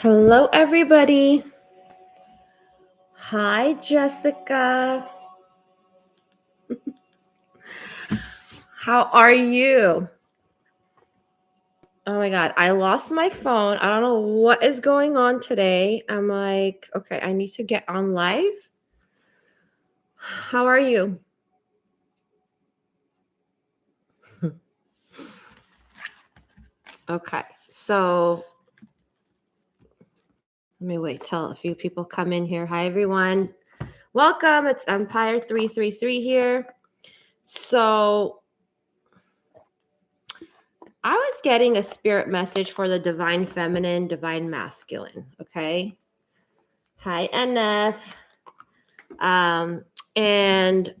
Hello, everybody. Hi, Jessica. How are you? Oh my God, I lost my phone. I don't know what is going on today. I'm like, okay, I need to get on live. How are you? Okay, so let me wait till a few people come in here. Hi, everyone. Welcome. It's Empire 333 here. So I was getting a spirit message for the divine feminine, divine masculine. Okay. Hi, NF. And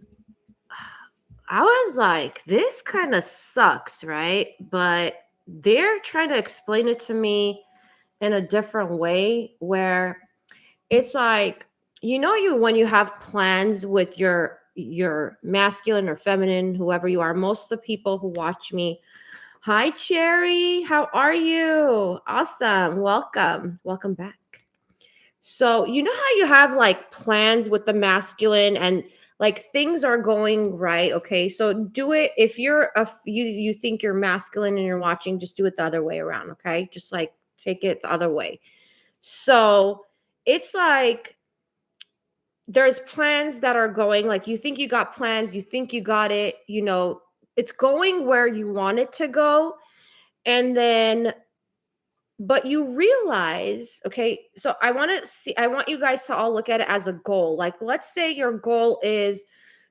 I was like, this kind of sucks, right? But they're trying to explain it to me in a different way where it's like, you when you have plans with your masculine or feminine, whoever you are, most of the people who watch me. Hi, Cherry. How are you? Awesome. Welcome back. So, you know how you have like plans with the masculine and like things are going right, okay? So do it if you think you're masculine and you're watching, just do it the other way around, okay? Just like take it the other way. So, it's like there's plans that are going like you think you got plans, you think you got it, it's going where you want it to go. And then but you realize, okay, so I want you guys to all look at it as a goal. Like, let's say your goal is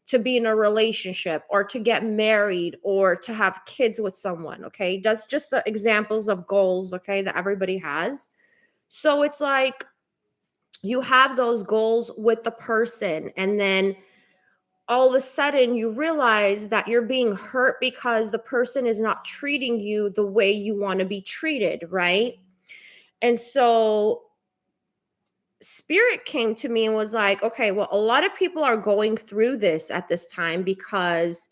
to be in a relationship or to get married or to have kids with someone, okay? That's just the examples of goals, okay, that everybody has. So it's like you have those goals with the person, and then all of a sudden you realize that you're being hurt because the person is not treating you the way you want to be treated, right? And so spirit came to me and was like, okay, well, a lot of people are going through this at this time because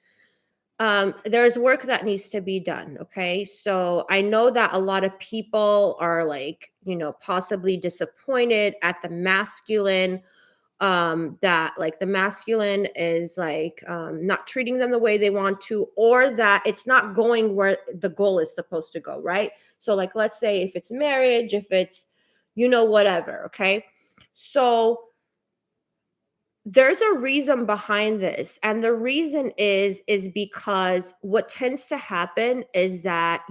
there's work that needs to be done. Okay. So I know that a lot of people are like, possibly disappointed at the masculine, that like the masculine is like not treating them the way they want to, or that it's not going where the goal is supposed to go. Right. So, like, let's say if it's marriage, if it's, whatever. Okay. So there's a reason behind this, and the reason is because what tends to happen is that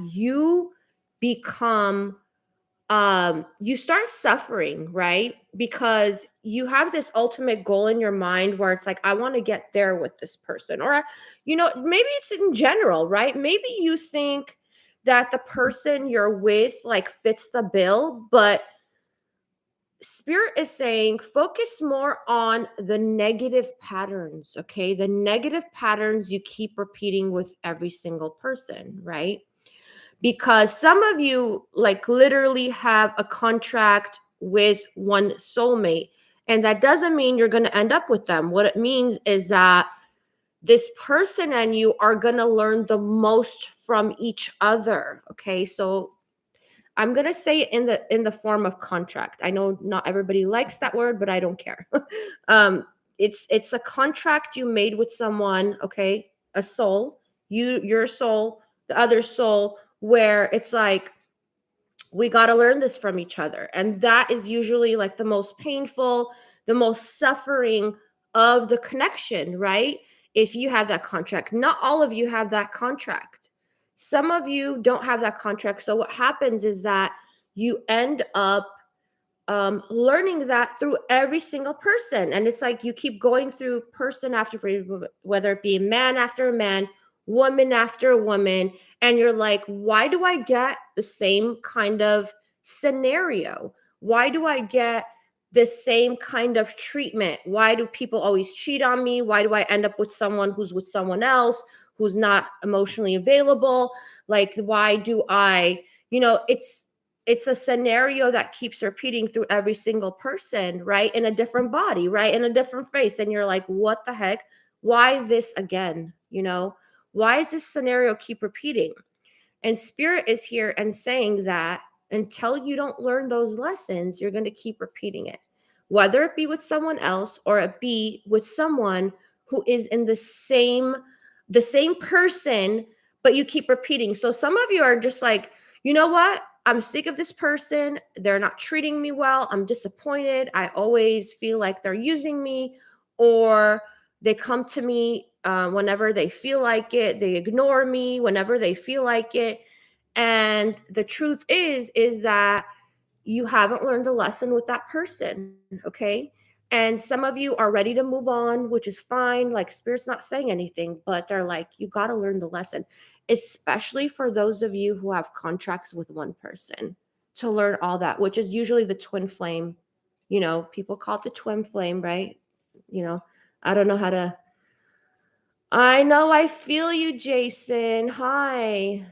become you start suffering, right? Because you have this ultimate goal in your mind where it's like, I want to get there with this person, or maybe it's in general, right? Maybe you think that the person you're with like fits the bill, but spirit is saying focus more on the negative patterns, okay? The negative patterns you keep repeating with every single person, right? Because some of you like literally have a contract with one soulmate, and that doesn't mean you're going to end up with them. What it means is that this person and you are going to learn the most from each other, okay? So I'm going to say it in the form of contract. I know not everybody likes that word, but I don't care. um it's a contract you made with someone, okay? A soul, your soul, the other soul, where it's like we got to learn this from each other. And that is usually like the most painful, the most suffering of the connection, right? If you have that contract, not all of you have that contract. Some of you don't have that contract. So what happens is that you end up learning that through every single person. And it's like you keep going through person after whether it be man after a man, woman after a woman. And you're like, why do I get the same kind of scenario? Why do I get the same kind of treatment? Why do people always cheat on me? Why do I end up with someone who's with someone else who's not emotionally available? Like, why do I, it's a scenario that keeps repeating through every single person, right? In a different body, right? In a different face. And you're like, what the heck? Why this again? Why does this scenario keep repeating? And spirit is here and saying that until you don't learn those lessons, you're going to keep repeating it, whether it be with someone else or it be with someone who is in the same person, but you keep repeating. So some of you are just like, you know what? I'm sick of this person. They're not treating me well. I'm disappointed. I always feel like they're using me, or they come to me whenever they feel like it. They ignore me whenever they feel like it. And the truth is that you haven't learned a lesson with that person, okay? And some of you are ready to move on, which is fine. Like, spirit's not saying anything, but they're like, you got to learn the lesson, especially for those of you who have contracts with one person, to learn all that, which is usually the twin flame. People call it the twin flame, right? You know, I don't know how to. I know, I feel you, Jason. Hi.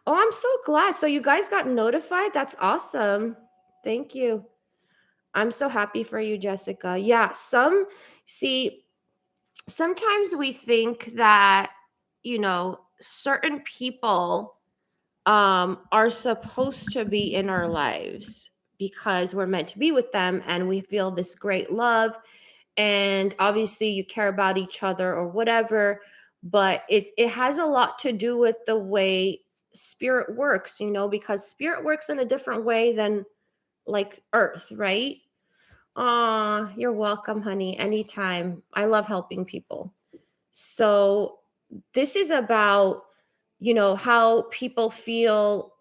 Oh, I'm so glad. So you guys got notified? That's awesome. Thank you. I'm so happy for you, Jessica. Yeah, sometimes we think that, certain people are supposed to be in our lives because we're meant to be with them and we feel this great love, and obviously you care about each other or whatever, but it has a lot to do with the way spirit works, because spirit works in a different way than like earth, right? You're welcome, honey. Anytime. I love helping people. So this is about, how people feel,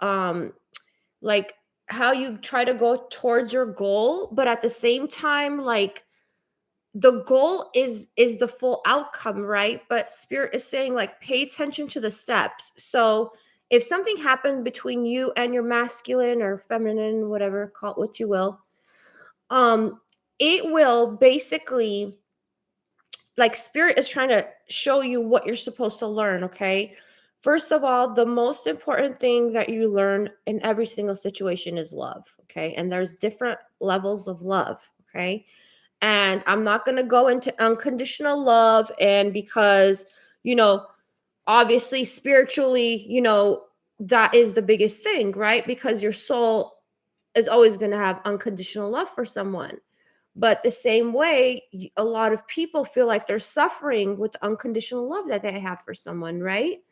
like how you try to go towards your goal, but at the same time, like, the goal is the full outcome, right? But spirit is saying, like, pay attention to the steps. So if something happened between you and your masculine or feminine, whatever, call it what you will, um it will basically, like, spirit is trying to show you what you're supposed to learn, okay? First of all, the most important thing that you learn in every single situation is love, okay? And there's different levels of love, okay? And I'm not going to go into unconditional love, and because, you know, obviously spiritually, that is the biggest thing, right? Because your soul is always going to have unconditional love for someone. But the same way, a lot of people feel like they're suffering with the unconditional love that they have for someone, right?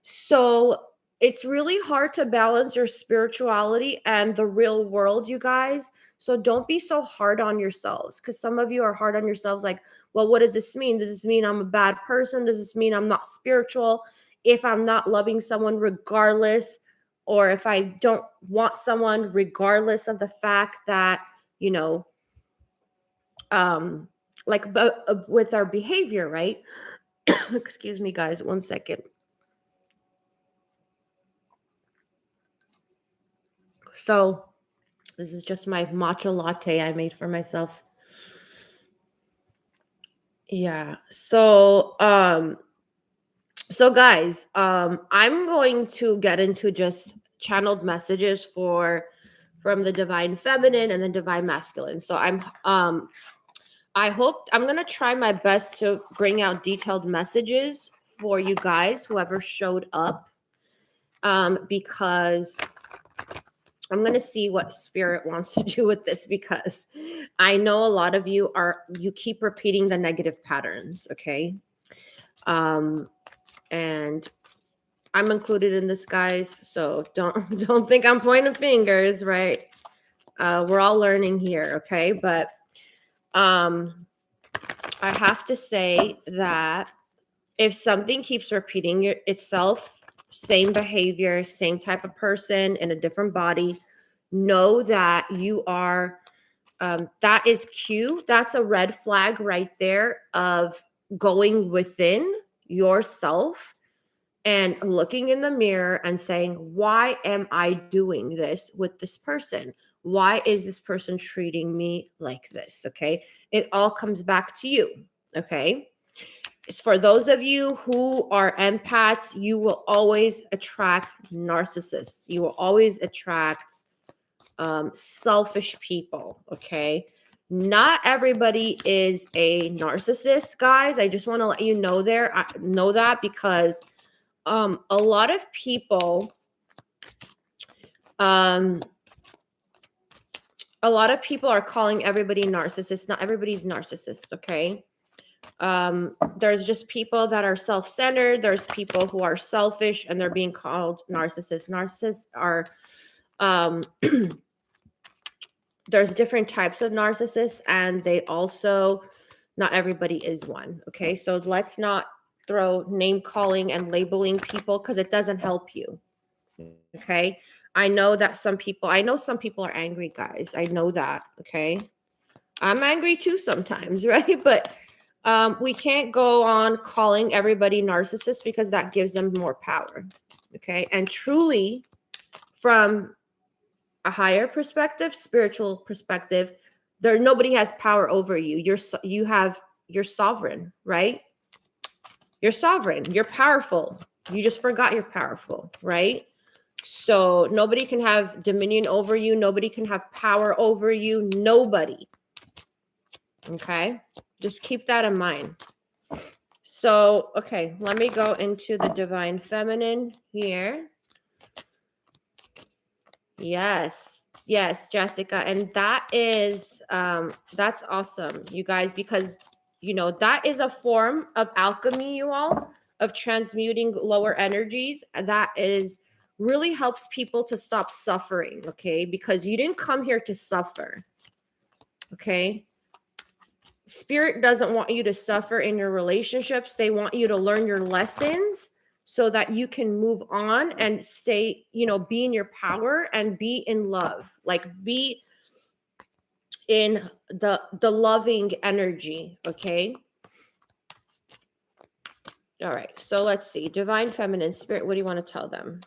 So it's really hard to balance your spirituality and the real world, you guys. So don't be so hard on yourselves, because some of you are hard on yourselves. Like, well, what does this mean? Does this mean I'm a bad person? Does this mean I'm not spiritual if I'm not loving someone regardless? Or if I don't want someone regardless of the fact that, you know, um, like with our behavior, right? Excuse me, guys, 1 second. So this is just my matcha latte I made for myself. Yeah. So guys, I'm going to get into just channeled messages from the divine feminine and the divine masculine. So I hope I'm going to try my best to bring out detailed messages for you guys, whoever showed up, because I'm going to see what spirit wants to do with this, because I know a lot of you keep repeating the negative patterns, okay? And I'm included in this, guys, so don't think I'm pointing fingers, right? We're all learning here, okay? But I have to say that if something keeps repeating itself, same behavior, same type of person in a different body, know that you are, that is cue. That's a red flag right there of going within yourself and looking in the mirror and saying, why am I doing this with this person? Why is this person treating me like this? Okay. It all comes back to you. Okay. For those of you who are empaths, you will always attract narcissists. You will always attract selfish people. Okay. Not everybody is a narcissist, guys. I just want to let you know know that because a lot of people are calling everybody narcissist. Not everybody's narcissist, okay? There's just people that are self-centered. There's people who are selfish and they're being called narcissists. Narcissists are there's different types of narcissists, and they also, not everybody is one. Okay, so let's not throw name calling and labeling people because it doesn't help you. Okay, I know some people are angry, guys. I know that. Okay, I'm angry too sometimes, right? But we can't go on calling everybody narcissist because that gives them more power. Okay, and truly, from a higher perspective, spiritual perspective, nobody has power over you. You're sovereign, right? You're sovereign. You're powerful. You just forgot you're powerful, right? So nobody can have dominion over you. Nobody can have power over you. Nobody. Okay? Just keep that in mind. So, okay, let me go into the divine feminine here. Yes, Jessica. And that is, that's awesome, you guys, because, that is a form of alchemy, you all, of transmuting lower energies. That is really helps people to stop suffering, okay? Because you didn't come here to suffer, okay? Spirit doesn't want you to suffer in your relationships. They want you to learn your lessons so that you can move on and stay, be in your power and be in love, like be in the loving energy. Okay. All right. So let's see. Divine feminine spirit. What do you want to tell them?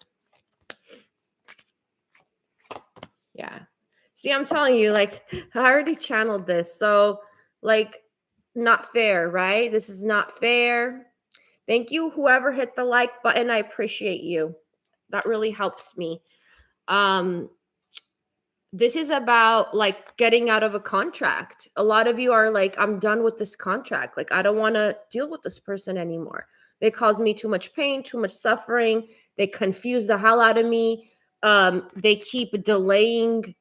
Yeah. See, I'm telling you, like, I already channeled this. So, like, not fair, right? This is not fair. Thank you, whoever hit the like button. I appreciate you. That really helps me. This is about like getting out of a contract. A lot of you are like, I'm done with this contract. Like, I don't want to deal with this person anymore. They cause me too much pain, too much suffering. They confuse the hell out of me. They keep delaying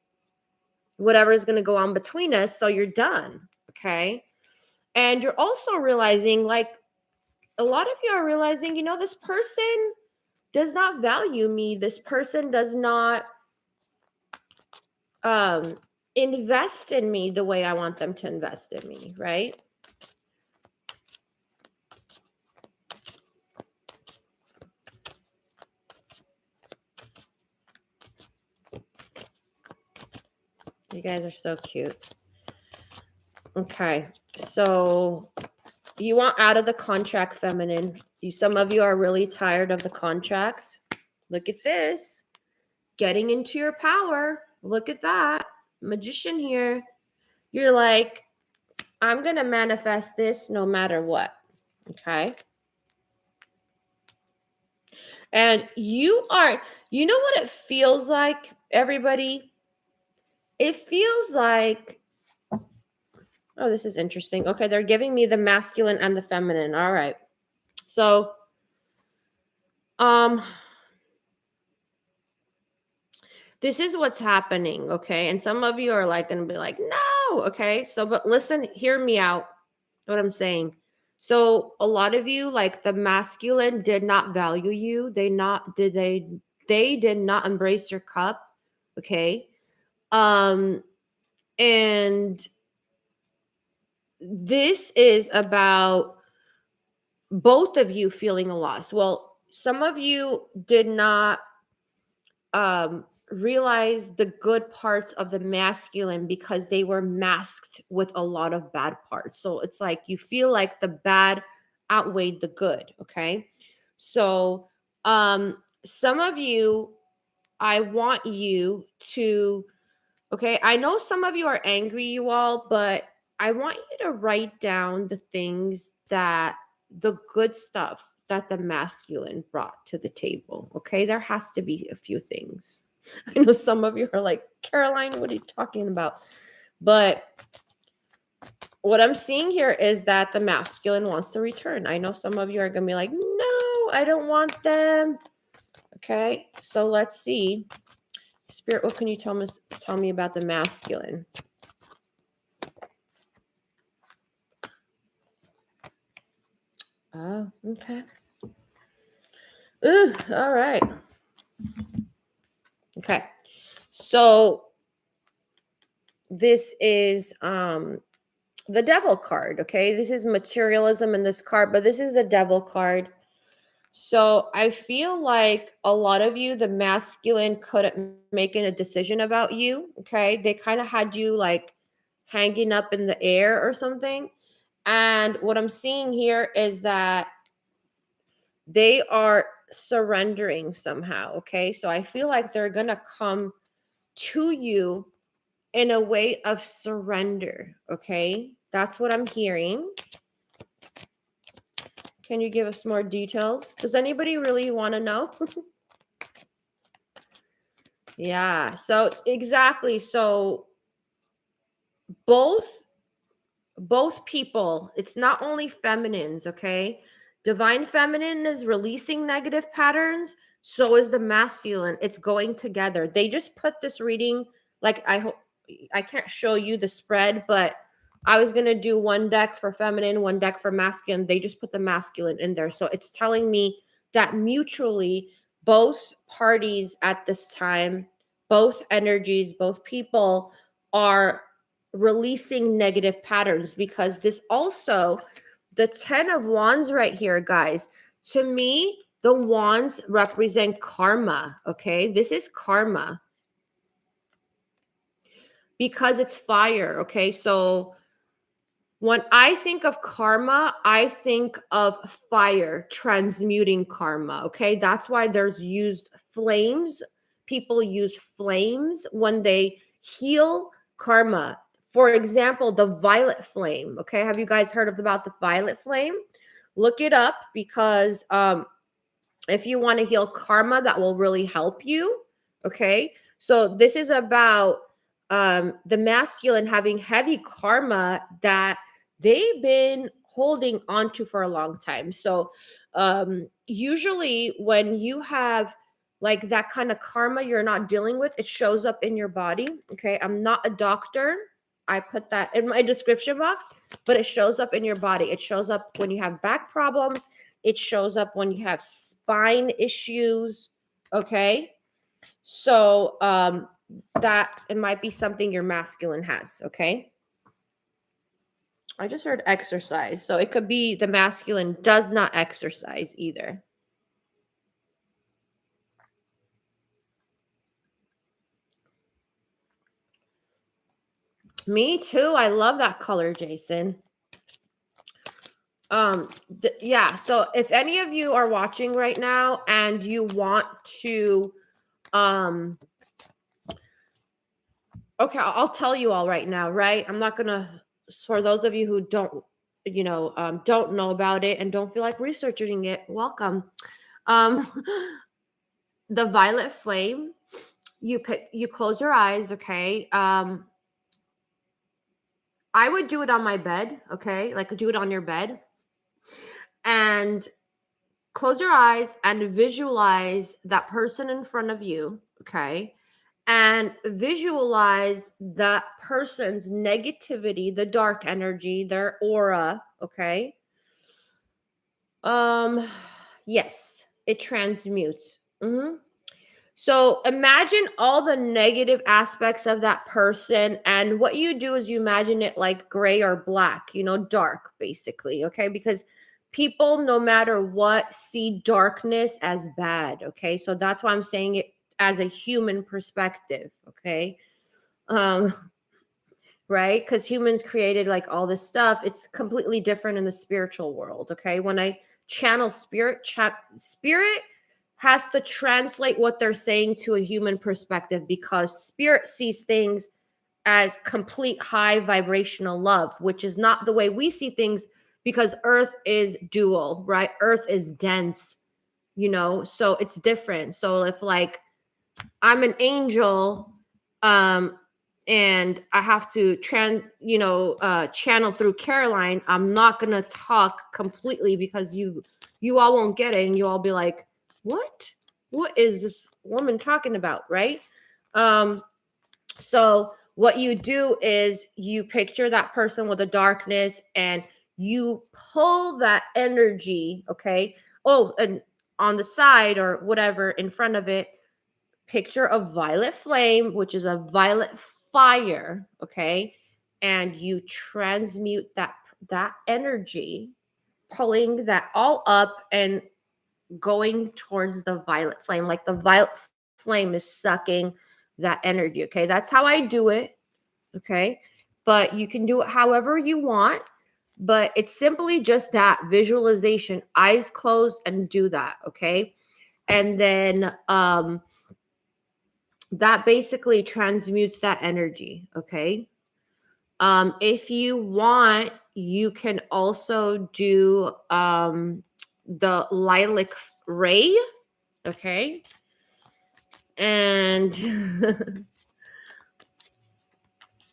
whatever is going to go on between us. So you're done. Okay. And you're also realizing, like, a lot of you are realizing, this person does not value me. This person does not invest in me the way I want them to invest in me, right? You guys are so cute. Okay, so you want out of the contract, feminine. Some of you are really tired of the contract. Look at this. Getting into your power. Look at that. Magician here. You're like, I'm going to manifest this no matter what. Okay. And you know what it feels like, everybody? It feels like, oh, this is interesting. Okay, they're giving me the masculine and the feminine. All right. So, this is what's happening, okay? And some of you are like going to be like, no, okay? So, but listen, hear me out, what I'm saying. So, a lot of you, like, the masculine did not value you. They did not embrace your cup, okay? And this is about both of you feeling a loss. Well, some of you did not realize the good parts of the masculine because they were masked with a lot of bad parts. So it's like you feel like the bad outweighed the good. Okay. So some of you, I want you to, okay, I know some of you are angry, you all, but I want you to write down the good stuff that the masculine brought to the table. Okay. There has to be a few things. I know some of you are like, Caroline, what are you talking about? But what I'm seeing here is that the masculine wants to return. I know some of you are going to be like, no, I don't want them. Okay, so let's see. Spirit, what can you tell me about the masculine? Oh, okay. Ooh, all right. Okay. So this is the devil card, okay? This is materialism in this card, but this is the devil card. So I feel like a lot of you, the masculine couldn't make a decision about you, okay? They kind of had you like hanging up in the air or something. And what I'm seeing here is that they are surrendering somehow, okay? So I feel like they're going to come to you in a way of surrender, okay? That's what I'm hearing. Can you give us more details? Does anybody really want to know? Yeah, so exactly. So both people, it's not only feminines, okay? Divine feminine is releasing negative patterns, so is the masculine. It's going together. They just put this reading, like, I hope I can't show you the spread, but I was going to do one deck for feminine, one deck for masculine. They just put the masculine in there. So it's telling me that mutually both parties at this time, both energies, both people are releasing negative patterns, because this also, the 10 of wands right here, guys, to me the wands represent karma, okay? This is karma because it's fire, okay? So when I think of karma, I think of fire transmuting karma, okay? That's why there's used flames. People use flames when they heal karma. For example, the violet flame, okay? Have you guys heard about the violet flame? Look it up, because if you want to heal karma, that will really help you, okay? So this is about the masculine having heavy karma that they've been holding onto for a long time. So usually when you have like that kind of karma you're not dealing with, it shows up in your body, okay? I'm not a doctor. I put that in my description box, but it shows up in your body. It shows up when you have back problems. It shows up when you have spine issues, okay? So that it might be something your masculine has, okay? I just heard exercise. So it could be the masculine does not exercise either. Me too. I love that color, Jason. Yeah, so if any of you are watching right now and you want to okay, I'll tell you all right now, right? I'm not gonna, for those of you who don't, don't know about it and don't feel like researching it, welcome. Um, the violet flame, you close your eyes, okay? I would do it on my bed, okay? Like do it on your bed and close your eyes and visualize that person in front of you, okay? And visualize that person's negativity, the dark energy, their aura, okay? Yes, it transmutes. So imagine all the negative aspects of that person, and what you do is you imagine it like gray or black, dark basically, okay? Because people, no matter what, see darkness as bad, okay? So that's why I'm saying it as a human perspective, okay? Um, right? Because humans created like all this stuff. It's completely different in the spiritual world, okay? When I channel spirit, spirit has to translate what they're saying to a human perspective, because spirit sees things as complete high vibrational love, which is not the way we see things, because earth is dual, right? Earth is dense, so it's different. So if like I'm an angel, and I have to channel through Caroline, I'm not gonna talk completely because you all won't get it, and you all be like, what is this woman talking about, right? So what you do is you picture that person with a darkness, and you pull that energy, okay? Oh, and on the side or whatever in front of it, picture a violet flame, which is a violet fire, okay? And you transmute that energy, pulling that all up and going towards the violet flame, like the violet flame is sucking that energy, okay? That's how I do it, okay? But you can do it however you want, but it's simply just that visualization, eyes closed, and do that, okay? And then that basically transmutes that energy, okay? If you want, you can also do the lilac ray, okay? And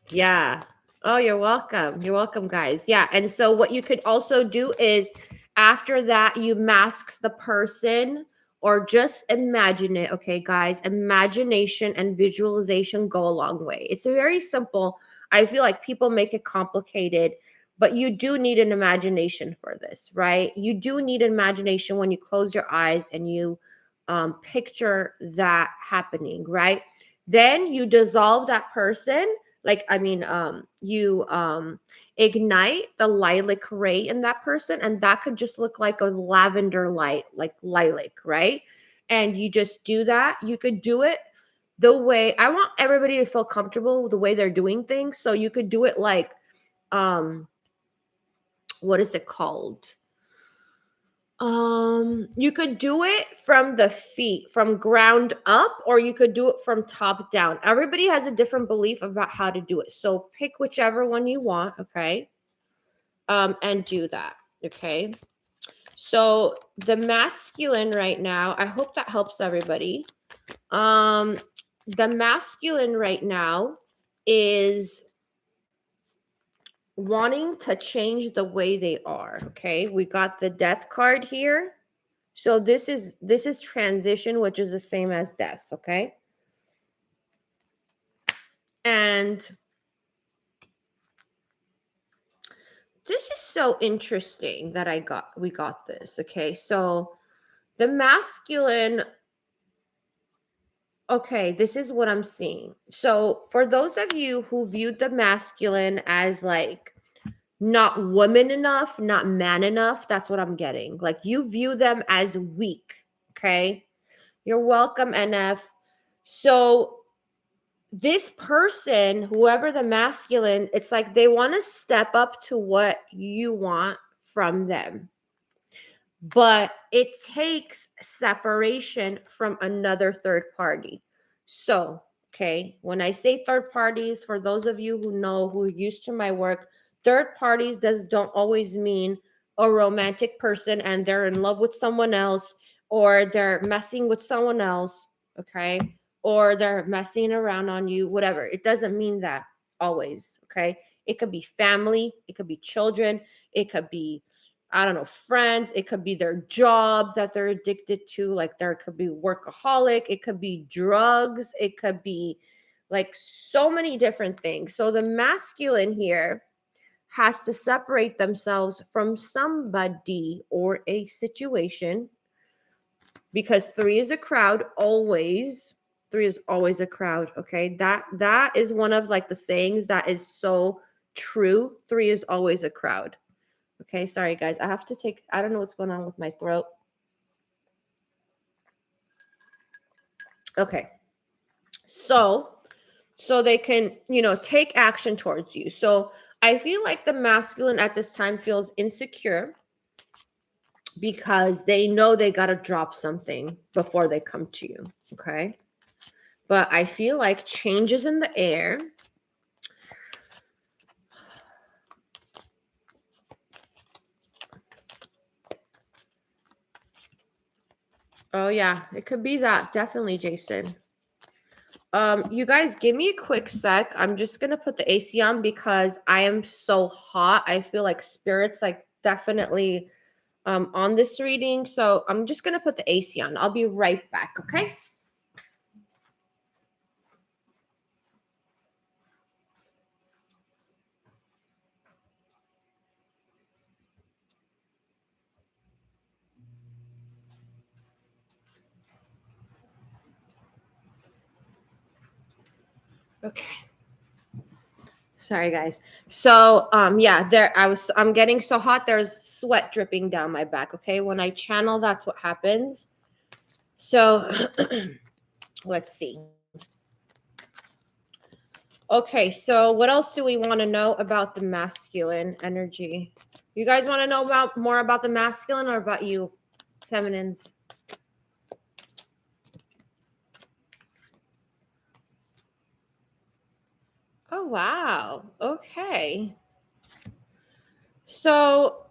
yeah. Oh, you're welcome. You're welcome, guys. Yeah. And so what you could also do is after that, you mask the person or just imagine it. Okay, guys. Imagination and visualization go a long way. It's very simple. I feel like people make it complicated, but you do need an imagination for this, right? You do need an imagination when you close your eyes and you picture that happening, right? Then you dissolve that person, you ignite the lilac ray in that person, and that could just look like a lavender light, like lilac, right? And you just do that. You could do it the way I want everybody to feel comfortable with the way they're doing things. So you could do it like um what is it called? You could do it from the feet, from ground up, or you could do it from top down. Everybody has a different belief about how to do it. So pick whichever one you want, okay? And do that, okay? So the masculine right now, I hope that helps everybody. The masculine right now is wanting to change the way they are, okay? We got the death card here. So this is transition, which is the same as death, okay? And this is so interesting that we got this, okay? So the masculine, okay, this is what I'm seeing. So for those of you who viewed the masculine as like not woman enough, not man enough, that's what I'm getting. Like you view them as weak, okay? You're welcome, NF. So this person, whoever the masculine, it's like they want to step up to what you want from them. But it takes separation from another third party. So, okay, when I say third parties, for those of you who know, who are used to my work, third parties don't always mean a romantic person and they're in love with someone else, or they're messing with someone else, okay? Or they're messing around on you, whatever. It doesn't mean that always, okay? It could be family, it could be children, it could be, I don't know, friends. It could be their job that they're addicted to. Like there could be workaholic. It could be drugs. It could be like so many different things. So the masculine here has to separate themselves from somebody or a situation, because three is a crowd always. Three is always a crowd. Okay. That is one of like the sayings that is so true. Three is always a crowd. Okay, sorry guys. I don't know what's going on with my throat. Okay. So they can, take action towards you. So I feel like the masculine at this time feels insecure because they know they got to drop something before they come to you. Okay. But I feel like changes in the air. Oh, yeah, it could be that. Definitely, Jason. You guys give me a quick sec. I'm just gonna put the AC on because I am so hot. I feel like spirits like definitely on this reading. So I'm just gonna put the AC on. I'll be right back, okay? Okay. Sorry guys. So yeah, I'm getting so hot there's sweat dripping down my back, okay? When I channel, that's what happens. So let's see. Okay, so what else do we want to know about the masculine energy? You guys want to know about more about the masculine or about you feminines? Oh wow. Okay. So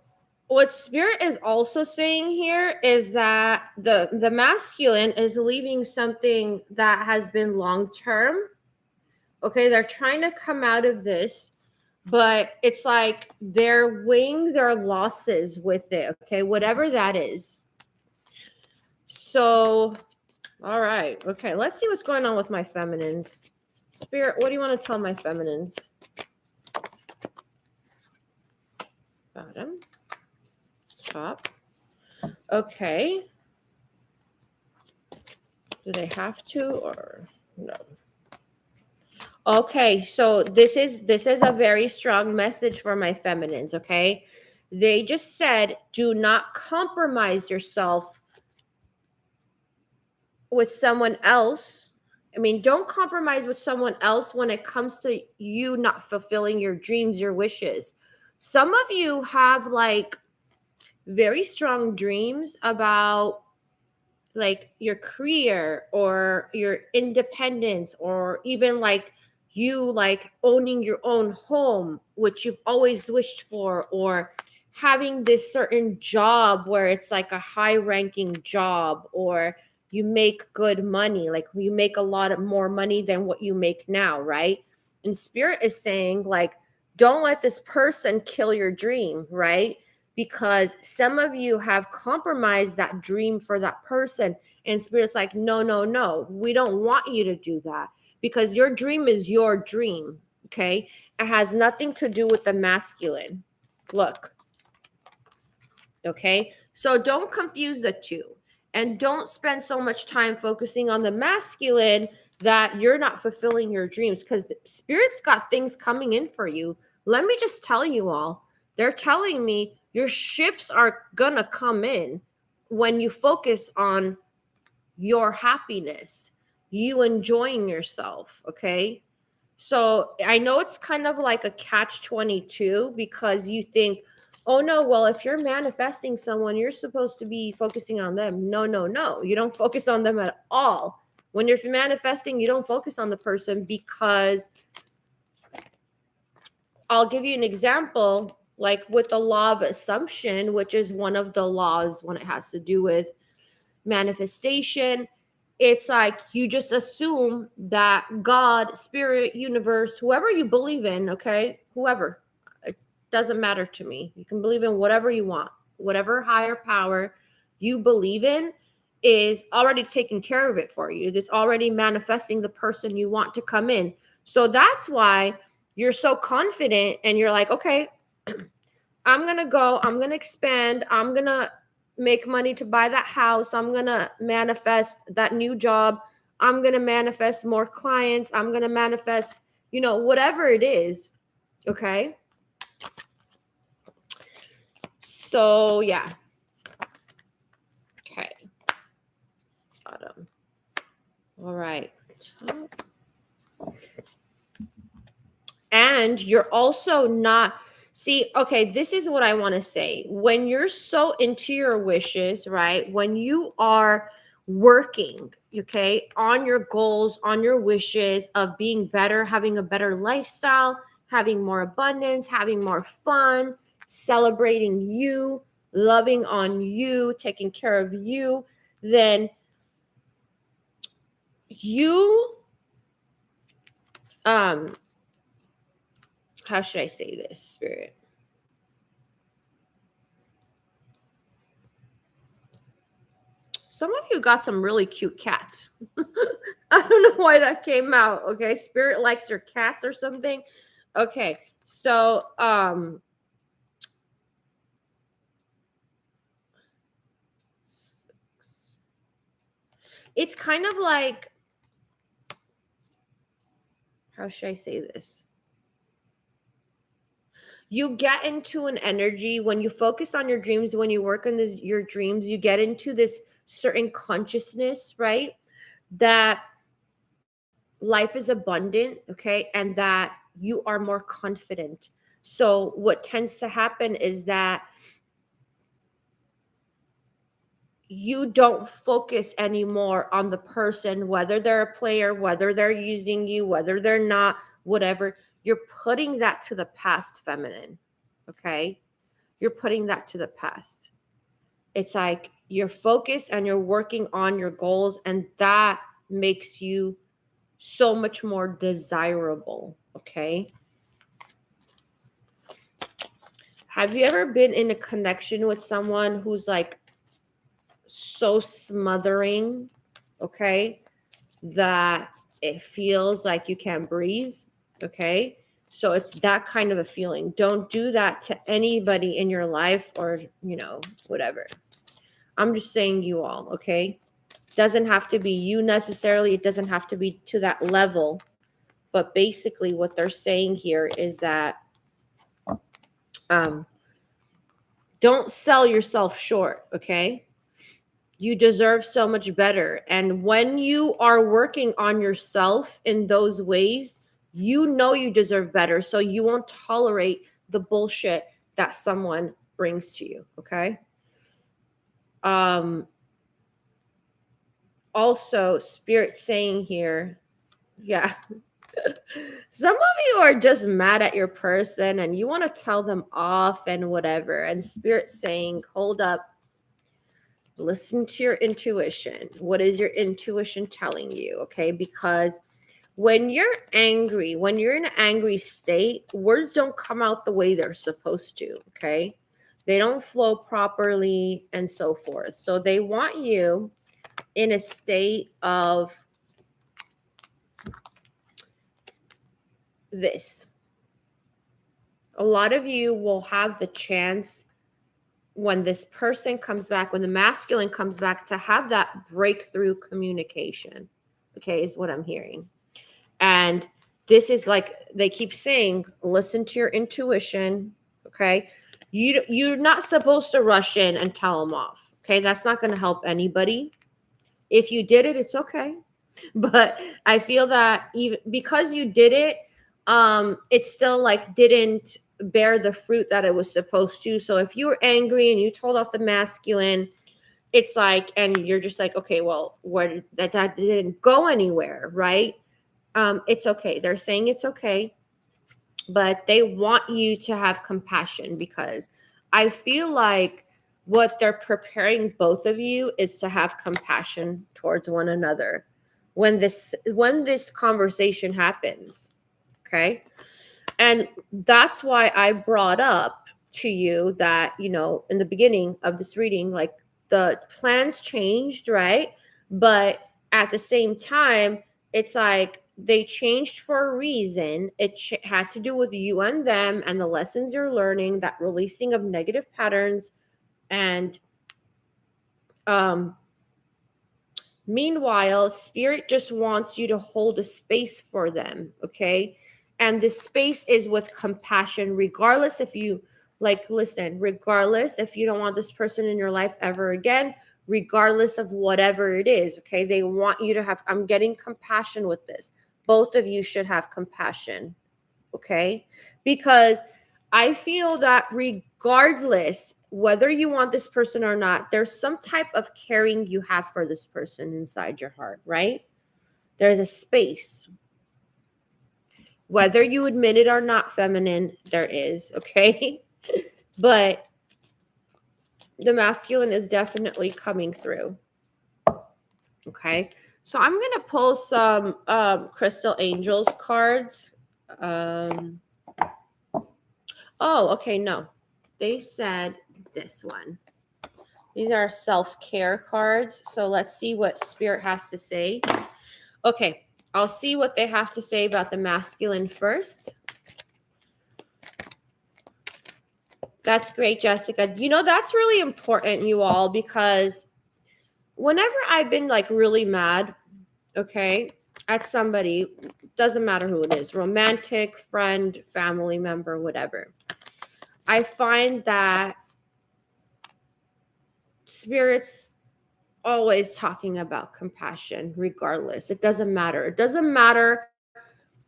what spirit is also saying here is that the masculine is leaving something that has been long term. Okay, they're trying to come out of this, but it's like they're weighing their losses with it, okay, whatever that is. So all right, okay, let's see what's going on with my feminines. Spirit, what do you want to tell my feminines? Bottom, top. Okay. Do they have to or no? Okay, so this is a very strong message for my feminines, okay? They just said do not compromise yourself with someone else. I mean, don't compromise with someone else when it comes to you not fulfilling your dreams, your wishes. Some of you have like very strong dreams about like your career or your independence or even like you like owning your own home which you've always wished for or having this certain job where it's like a high ranking job or you make good money like you make a lot of more money than what you make now, right? And spirit is saying like don't let this person kill your dream, right? Because some of you have compromised that dream for that person. And spirit's like, no, no, no, we don't want you to do that because your dream is your dream. Okay. It has nothing to do with the masculine. Look. Okay. So don't confuse the two and don't spend so much time focusing on the masculine that you're not fulfilling your dreams because spirit's got things coming in for you. Let me just tell you all, they're telling me your ships are gonna come in when you focus on your happiness, you enjoying yourself. Okay. So I know it's kind of like a catch 22 because you think, oh no, well, if you're manifesting someone, you're supposed to be focusing on them. No, no, no. You don't focus on them at all. When you're manifesting, you don't focus on the person because I'll give you an example, like with the law of assumption, which is one of the laws when it has to do with manifestation. It's like you just assume that God, spirit, universe, whoever you believe in, okay, whoever, it doesn't matter to me. You can believe in whatever you want, whatever higher power you believe in is already taking care of it for you. It's already manifesting the person you want to come in. So that's why you're so confident and you're like, okay, I'm going to go, I'm going to expand, I'm going to make money to buy that house, I'm going to manifest that new job, I'm going to manifest more clients, I'm going to manifest, whatever it is. Okay. So, yeah. Okay. Bottom. All right. And you're also not. See, okay, this is what I want to say. When you're so into your wishes, right? When you are working, okay, on your goals, on your wishes of being better, having a better lifestyle, having more abundance, having more fun, celebrating you, loving on you, taking care of you, then you How should I say this, Spirit? Some of you got some really cute cats. I don't know why that came out. Okay, Spirit likes your cats or something. Okay, so it's kind of like, how should I say this? You get into an energy when you focus on your dreams, when you work on your dreams, you get into this certain consciousness, right? That life is abundant, okay? And that you are more confident. So, what tends to happen is that you don't focus anymore on the person, whether they're a player, whether they're using you, whether they're not, whatever. You're putting that to the past, feminine, okay? You're putting that to the past. It's like you're focused and you're working on your goals, and that makes you so much more desirable, okay? Have you ever been in a connection with someone who's like so smothering, okay, that it feels like you can't breathe, okay? So it's that kind of a feeling. Don't do that to anybody in your life, or, whatever. I'm just saying, you all, okay? Doesn't have to be you necessarily. It doesn't have to be to that level. But basically what they're saying here is that don't sell yourself short, okay? You deserve so much better. And when you are working on yourself in those ways, you know you deserve better. So you won't tolerate the bullshit that someone brings to you, okay? Also, Spirit saying here, yeah. Some of you are just mad at your person and you want to tell them off and whatever. And Spirit saying, hold up, listen to your intuition. What is your intuition telling you? Okay, because when you're angry, when you're in an angry state, words don't come out the way they're supposed to. Okay, they don't flow properly and so forth. So they want you in a state of this. A lot of you will have the chance when this person comes back, when the masculine comes back, to have that breakthrough communication, okay, is what I'm hearing. And this is like they keep saying, listen to your intuition, okay? You're not supposed to rush in and tell them off, okay? That's not going to help anybody. If you did it, it's okay. But I feel that even because you did it, it still like didn't bear the fruit that it was supposed to. So if you were angry and you told off the masculine, it's like, and you're just like, okay, well, where that didn't go anywhere, right? It's okay. They're saying it's okay, but they want you to have compassion, because I feel like what they're preparing both of you is to have compassion towards one another when this conversation happens, okay? And that's why I brought up to you that, in the beginning of this reading, like the plans changed, right? But at the same time, it's like they changed for a reason. It had to do with you and them and the lessons you're learning, that releasing of negative patterns. And meanwhile, Spirit just wants you to hold a space for them, okay? And this space is with compassion, regardless if you listen, regardless if you don't want this person in your life ever again, regardless of whatever it is, okay? They want you to have, I'm getting compassion with this. Both of you should have compassion, okay? Because I feel that regardless whether you want this person or not, there's some type of caring you have for this person inside your heart, right? There's a space. Whether you admit it or not, feminine, there is, okay? But the masculine is definitely coming through, okay? So I'm going to pull some Crystal Angels cards. Oh, okay, no. They said this one. These are self-care cards. So let's see what Spirit has to say. Okay, I'll see what they have to say about the masculine first. That's great, Jessica. You know, that's really important, you all, because whenever I've been like really mad, okay, at somebody, doesn't matter who it is, romantic, friend, family member, whatever, I find that Spirit's always talking about compassion, regardless. It doesn't matter. It doesn't matter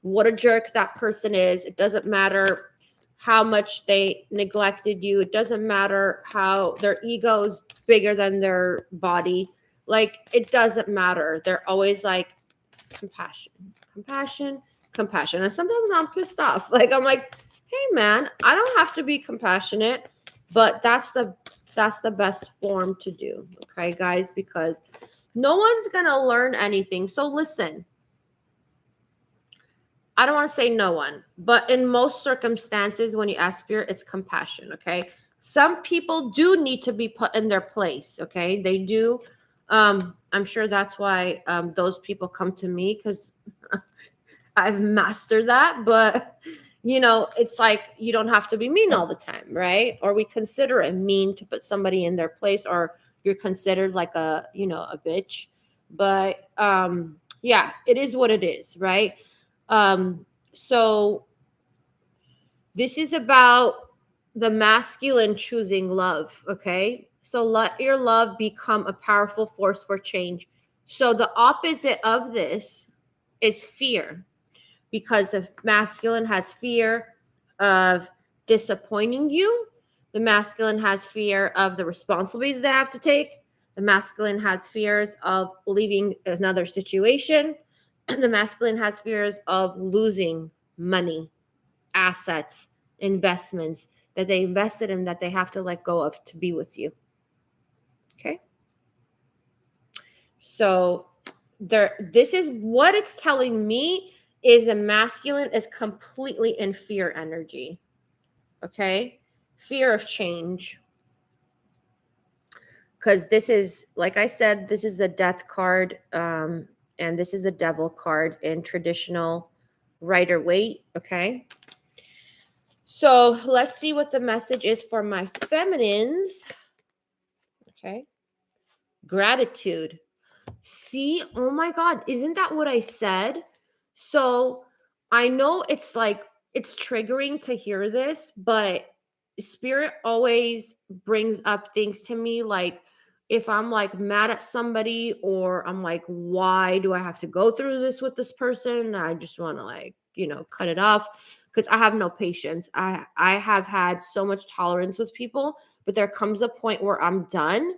what a jerk that person is. It doesn't matter how much they neglected you. It doesn't matter how their ego is bigger than their body. Like, it doesn't matter. They're always like, compassion, compassion, compassion. And sometimes I'm pissed off. Like, I'm like, hey man, I don't have to be compassionate, but that's the best form to do. Okay, guys, because no one's gonna learn anything. So listen, I don't want to say no one, but in most circumstances, when you ask Spirit, it's compassion. Okay. Some people do need to be put in their place. Okay. They do. I'm sure that's why those people come to me, because I've mastered that. But, you know, it's like you don't have to be mean all the time, right? Or we consider it mean to put somebody in their place, or you're considered like a, you know, a bitch. But yeah, it is what it is, right? So this is about the masculine choosing love, okay? So let your love become a powerful force for change. So the opposite of this is fear, because the masculine has fear of disappointing you. The masculine has fear of the responsibilities they have to take. The masculine has fears of leaving another situation. The masculine has fears of losing money, assets, investments that they invested in, that they have to let go of to be with you. Okay. So this is what it's telling me, is the masculine is completely in fear energy. Okay. Fear of change. Because this is, like I said, this is the death card, and this is a devil card in traditional Rider-Waite. Okay. So let's see what the message is for my feminines. Okay. Gratitude. See, oh my God, isn't that what I said? So I know it's like, it's triggering to hear this, but Spirit always brings up things to me, like if I'm like mad at somebody, or I'm like, why do I have to go through this with this person? I just want to, like, you know, cut it off, because I have no patience. I have had so much tolerance with people, but there comes a point where I'm done,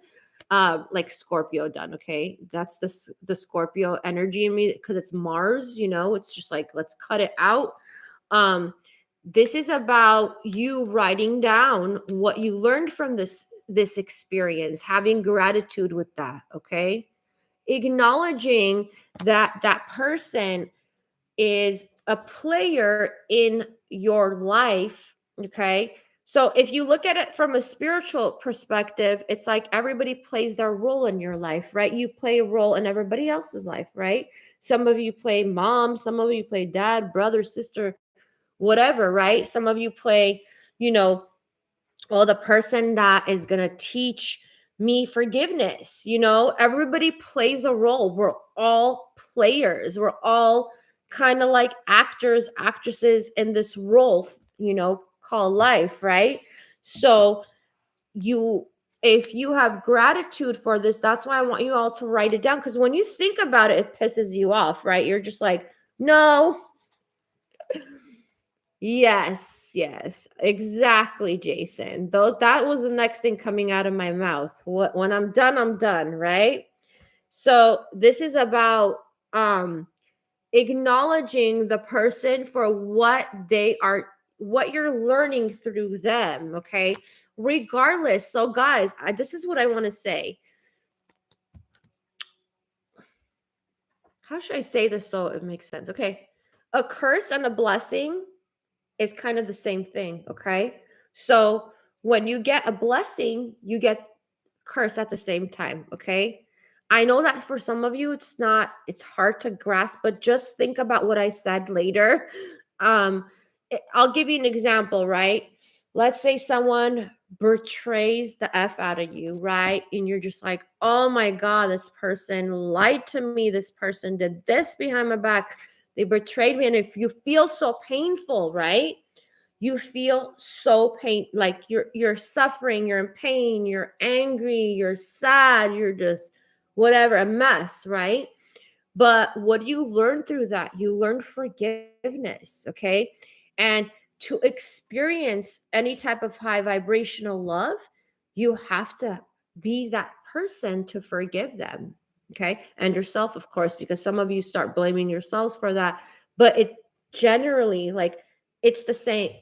like Scorpio done. Okay, that's the Scorpio energy in me, because it's Mars, you know. It's just like, let's cut it out. This is about you writing down what you learned from this experience, having gratitude with that. Okay, acknowledging that that person is a player in your life. Okay. So if you look at it from a spiritual perspective, it's like everybody plays their role in your life, right? You play a role in everybody else's life, right? Some of you play mom, some of you play dad, brother, sister, whatever, right? Some of you play, you know, well, the person that is going to teach me forgiveness. You know, everybody plays a role. We're all players. We're all kind of like actors, actresses in this role, you know, called life, right? So you, if you have gratitude for this, that's why I want you all to write it down, because when you think about it, it pisses you off, right? You're just like, no. Yes, yes, exactly, Jason. That was the next thing coming out of my mouth. When I'm done, right? So this is about acknowledging the person for what they are, what you're learning through them, okay? Regardless. So guys, this is what I want to say. how should I say this so it makes sense? Okay. A curse and a blessing is kind of the same thing, okay? So when you get a blessing, you get curse at the same time, okay? I know that for some of you it's hard to grasp, but just think about what I said later. I'll give you an example, right? Let's say someone betrays the f out of you, right? And you're just like, "Oh my god, this person lied to me. This person did this behind my back. They betrayed me." And if you feel so painful, right? You feel so like you're suffering, you're in pain, you're angry, you're sad, you're just whatever, a mess, right? But what do you learn through that? You learn forgiveness, okay? And to experience any type of high vibrational love, you have to be that person to forgive them, okay? And yourself, of course, because some of you start blaming yourselves for that. But it generally, like, it's the same.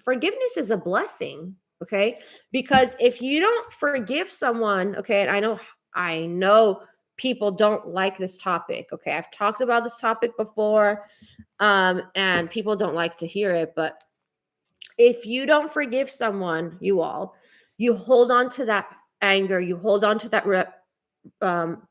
Forgiveness is a blessing, okay? Because if you don't forgive someone, okay, and I know people don't like this topic. Okay. I've talked about this topic before, and people don't like to hear it. But if you don't forgive someone, you hold on to that anger, you hold on to that um,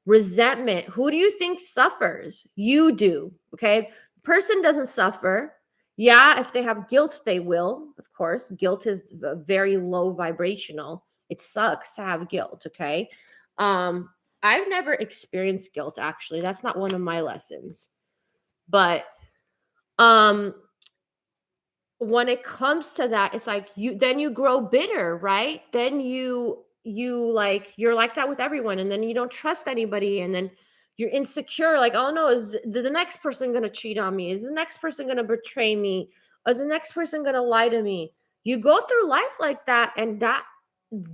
resentment. Who do you think suffers? You do. Okay. Person doesn't suffer. Yeah, if they have guilt, they will. Of course, guilt is very low vibrational. It sucks to have guilt. Okay. Um, I've never experienced guilt, actually. That's not one of my lessons. But um when it comes to that, it's like you grow bitter, right? Then you're like that with everyone, and then you don't trust anybody, and then you're insecure, like, oh no, is the next person gonna cheat on me? Is the next person gonna betray me? Is the next person gonna lie to me? You go through life like that, and that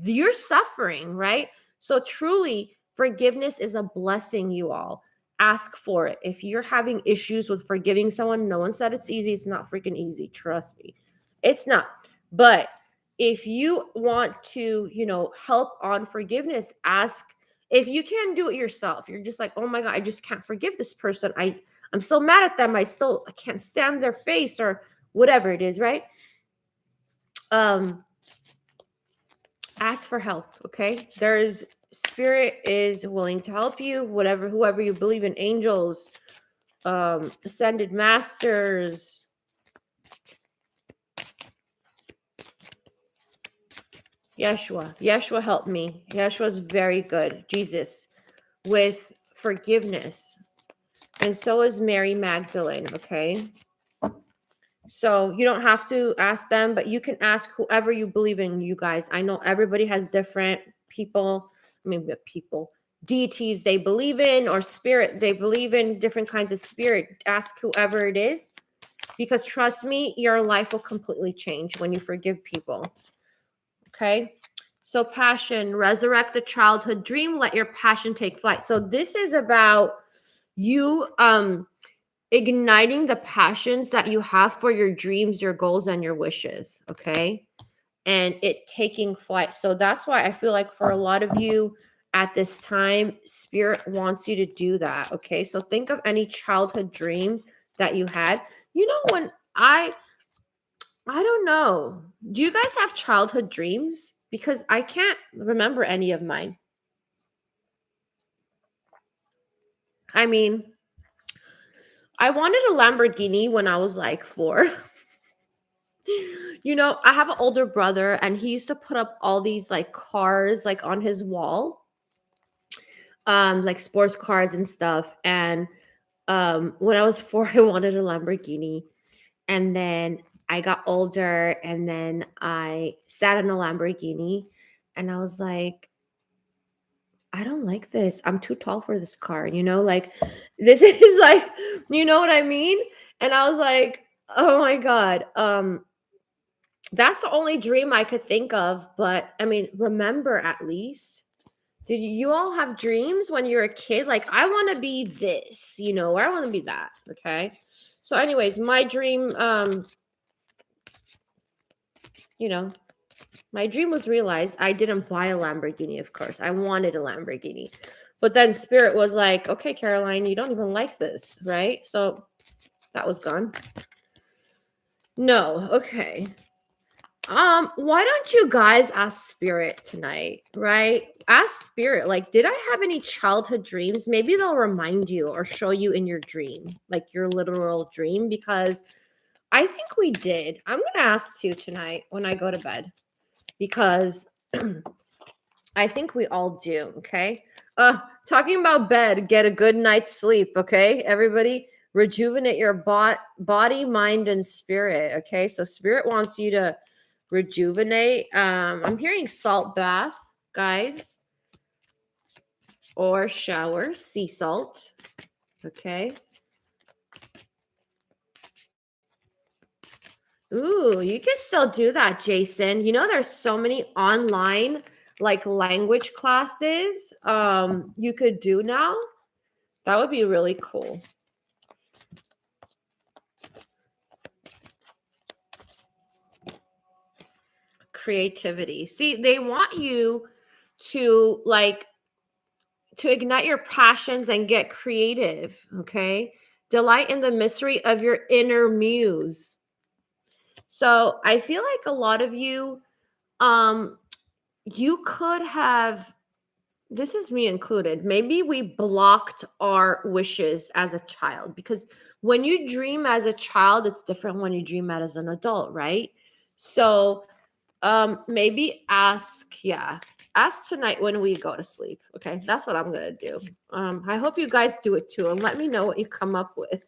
you're suffering, right? So truly, forgiveness is a blessing, you all. Ask for it. If you're having issues with forgiving someone, no one said it's easy. It's not freaking easy. Trust me. It's not. But if you want to, help on forgiveness, ask. If you can't do it yourself, you're just like, oh my God, I just can't forgive this person. I'm so mad at them. I can't stand their face or whatever it is, right? Ask for help, okay? Spirit is willing to help you, whoever you believe in, angels, ascended masters. Yeshua helped me. Yeshua's very good. Jesus, with forgiveness. And so is Mary Magdalene, okay? So you don't have to ask them, but you can ask whoever you believe in, you guys. I know everybody has different deities they believe in, or spirit they believe in, different kinds of spirit. Ask whoever it is, because trust me, your life will completely change when you forgive people. Okay? So passion, resurrect the childhood dream, let your passion take flight. So this is about you igniting the passions that you have for your dreams, your goals, and your wishes, okay? And it taking flight. So that's why I feel like for a lot of you at this time, spirit wants you to do that, okay? So think of any childhood dream that you had. When I don't know. Do you guys have childhood dreams? Because I can't remember any of mine. I mean, I wanted a Lamborghini when I was like 4. I have an older brother, and he used to put up all these like cars like on his wall, like sports cars and stuff. And when I was 4, I wanted a Lamborghini. And then I got older, and then I sat in a Lamborghini, and I was like, I don't like this. I'm too tall for this car, like this is like, you know what I mean? And I was like, oh my God. That's the only dream I could think of. But I mean, remember, at least, did you all have dreams when you were a kid? Like, I want to be this, or I want to be that. Okay. So anyways, my dream, my dream was realized. I didn't buy a Lamborghini, of course. I wanted a Lamborghini. But then spirit was like, okay, Caroline, you don't even like this, right? So that was gone. No, okay. Why don't you guys ask spirit tonight, right? Ask spirit, like, did I have any childhood dreams? Maybe they'll remind you or show you in your dream, like your literal dream, because I think we did. I'm gonna ask you tonight when I go to bed, because I think we all do, okay? Talking about bed, get a good night's sleep, okay? Everybody, rejuvenate your body, mind, and spirit, okay? So spirit wants you to rejuvenate. I'm hearing salt bath, guys, or shower, sea salt, okay? Ooh, you can still do that, Jason. You know, there's so many online like language classes you could do now. That would be really cool. Creativity. See, they want you to ignite your passions and get creative, okay? Delight in the mystery of your inner muse. So, I feel like a lot of you you could have, this is me included, maybe we blocked our wishes as a child, because when you dream as a child, it's different when you dream as an adult, right? So maybe ask tonight when we go to sleep. Okay, that's what I'm gonna do. I hope you guys do it too, and let me know what you come up with.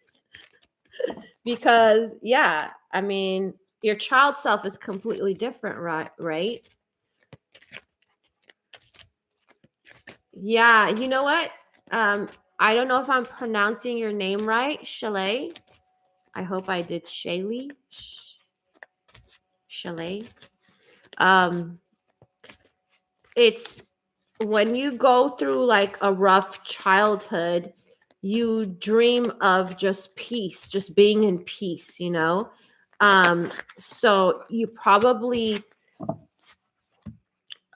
Because yeah, I mean, your child self is completely different, right? Yeah, you know what? I don't know if I'm pronouncing your name right, Chalet. I hope I did. Shaylee. Chalet. It's when you go through like a rough childhood, you dream of just peace, just being in peace, you know? So you probably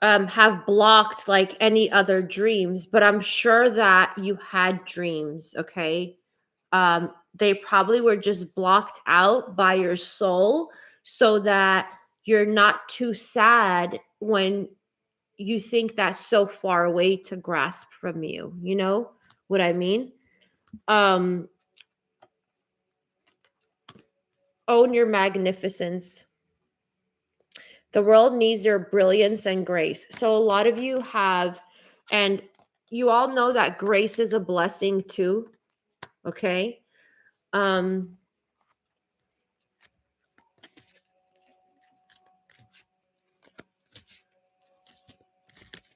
have blocked like any other dreams, but I'm sure that you had dreams, okay? They probably were just blocked out by your soul so that you're not too sad when you think that's so far away to grasp from you. You know what I mean? Um, own your magnificence. The world needs your brilliance and grace. So a lot of you have, and you all know that grace is a blessing too. Okay. Um,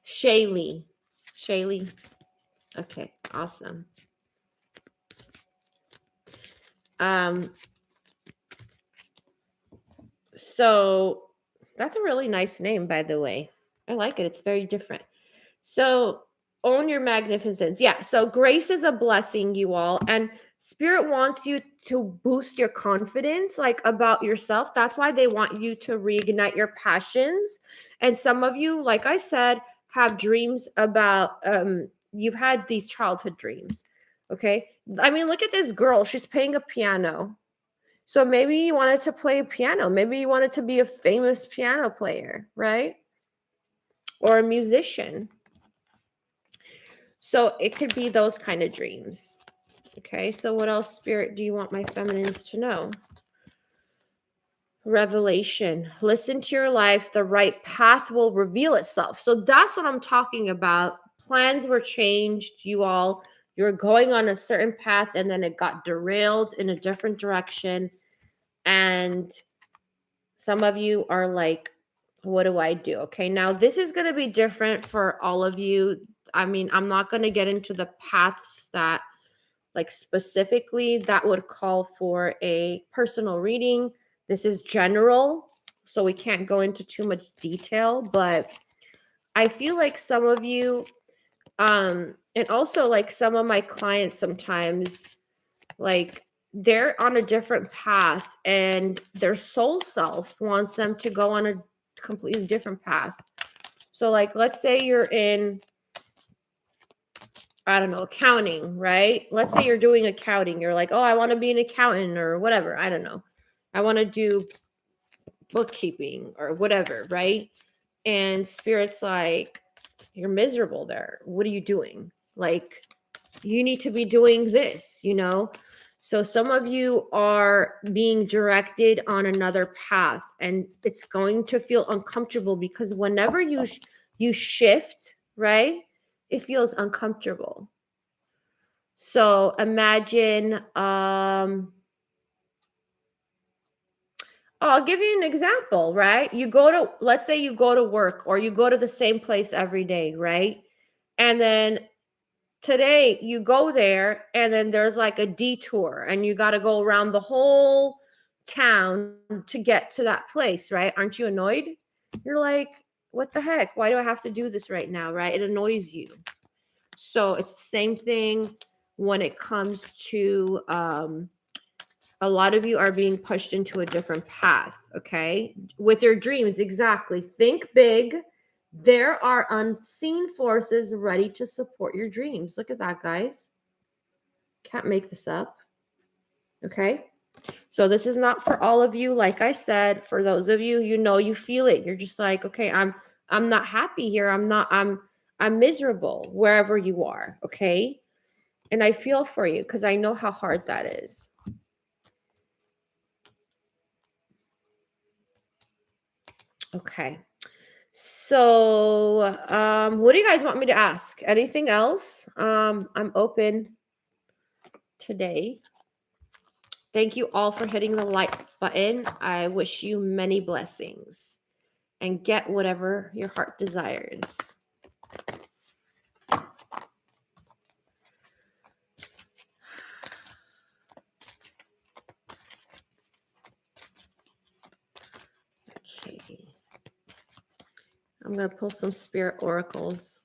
Shaylee. Shaylee. Okay, awesome. So that's a really nice name, by the way. I like it. It's very different. So own your magnificence. Yeah. So grace is a blessing, you all. And spirit wants you to boost your confidence, like about yourself. That's why they want you to reignite your passions. And some of you, like I said, have dreams about, you've had these childhood dreams. Okay. I mean, look at this girl. She's playing a piano. So maybe you wanted to play piano. Maybe you wanted to be a famous piano player, right? Or a musician. So it could be those kind of dreams. Okay, so what else, Spirit, do you want my feminines to know? Revelation. Listen to your life. The right path will reveal itself. So that's what I'm talking about. Plans were changed, you all. You're going on a certain path and then it got derailed in a different direction. And some of you are like, what do I do? Okay, now this is going to be different for all of you. I mean, I'm not going to get into the paths that, like, specifically that would call for a personal reading. This is general, so we can't go into too much detail, but I feel like some of you, and also like some of my clients sometimes, like, they're on a different path and their soul self wants them to go on a completely different path. So like, let's say you're in I don't know, accounting, right? Let's say you're doing accounting. You're like, oh, I want to be an accountant or whatever. I don't know. I want to do bookkeeping or whatever, right? And spirit's like, you're miserable there. What are you doing? Like, you need to be doing this, you know? So some of you are being directed on another path, and it's going to feel uncomfortable because whenever you shift, right? It feels uncomfortable. So imagine I'll give you an example, right? Let's say you go to work or you go to the same place every day, right? And then today you go there and then there's like a detour and you got to go around the whole town to get to that place, right? Aren't you annoyed? You're like, what the heck? Why do I have to do this right now, right? It annoys you. So it's the same thing when it comes to a lot of you are being pushed into a different path, okay? With your dreams, exactly. Think big. There are unseen forces ready to support your dreams. Look at that, guys. Can't make this up, okay? So this is not for all of you. Like I said, for those of you, you know, you feel it. You're just like, okay, I'm not happy here. I'm miserable wherever you are, okay? And I feel for you because I know how hard that is. Okay. So, what do you guys want me to ask? Anything else? I'm open today. Thank you all for hitting the like button. I wish you many blessings and get whatever your heart desires. Okay. I'm going to pull some spirit oracles.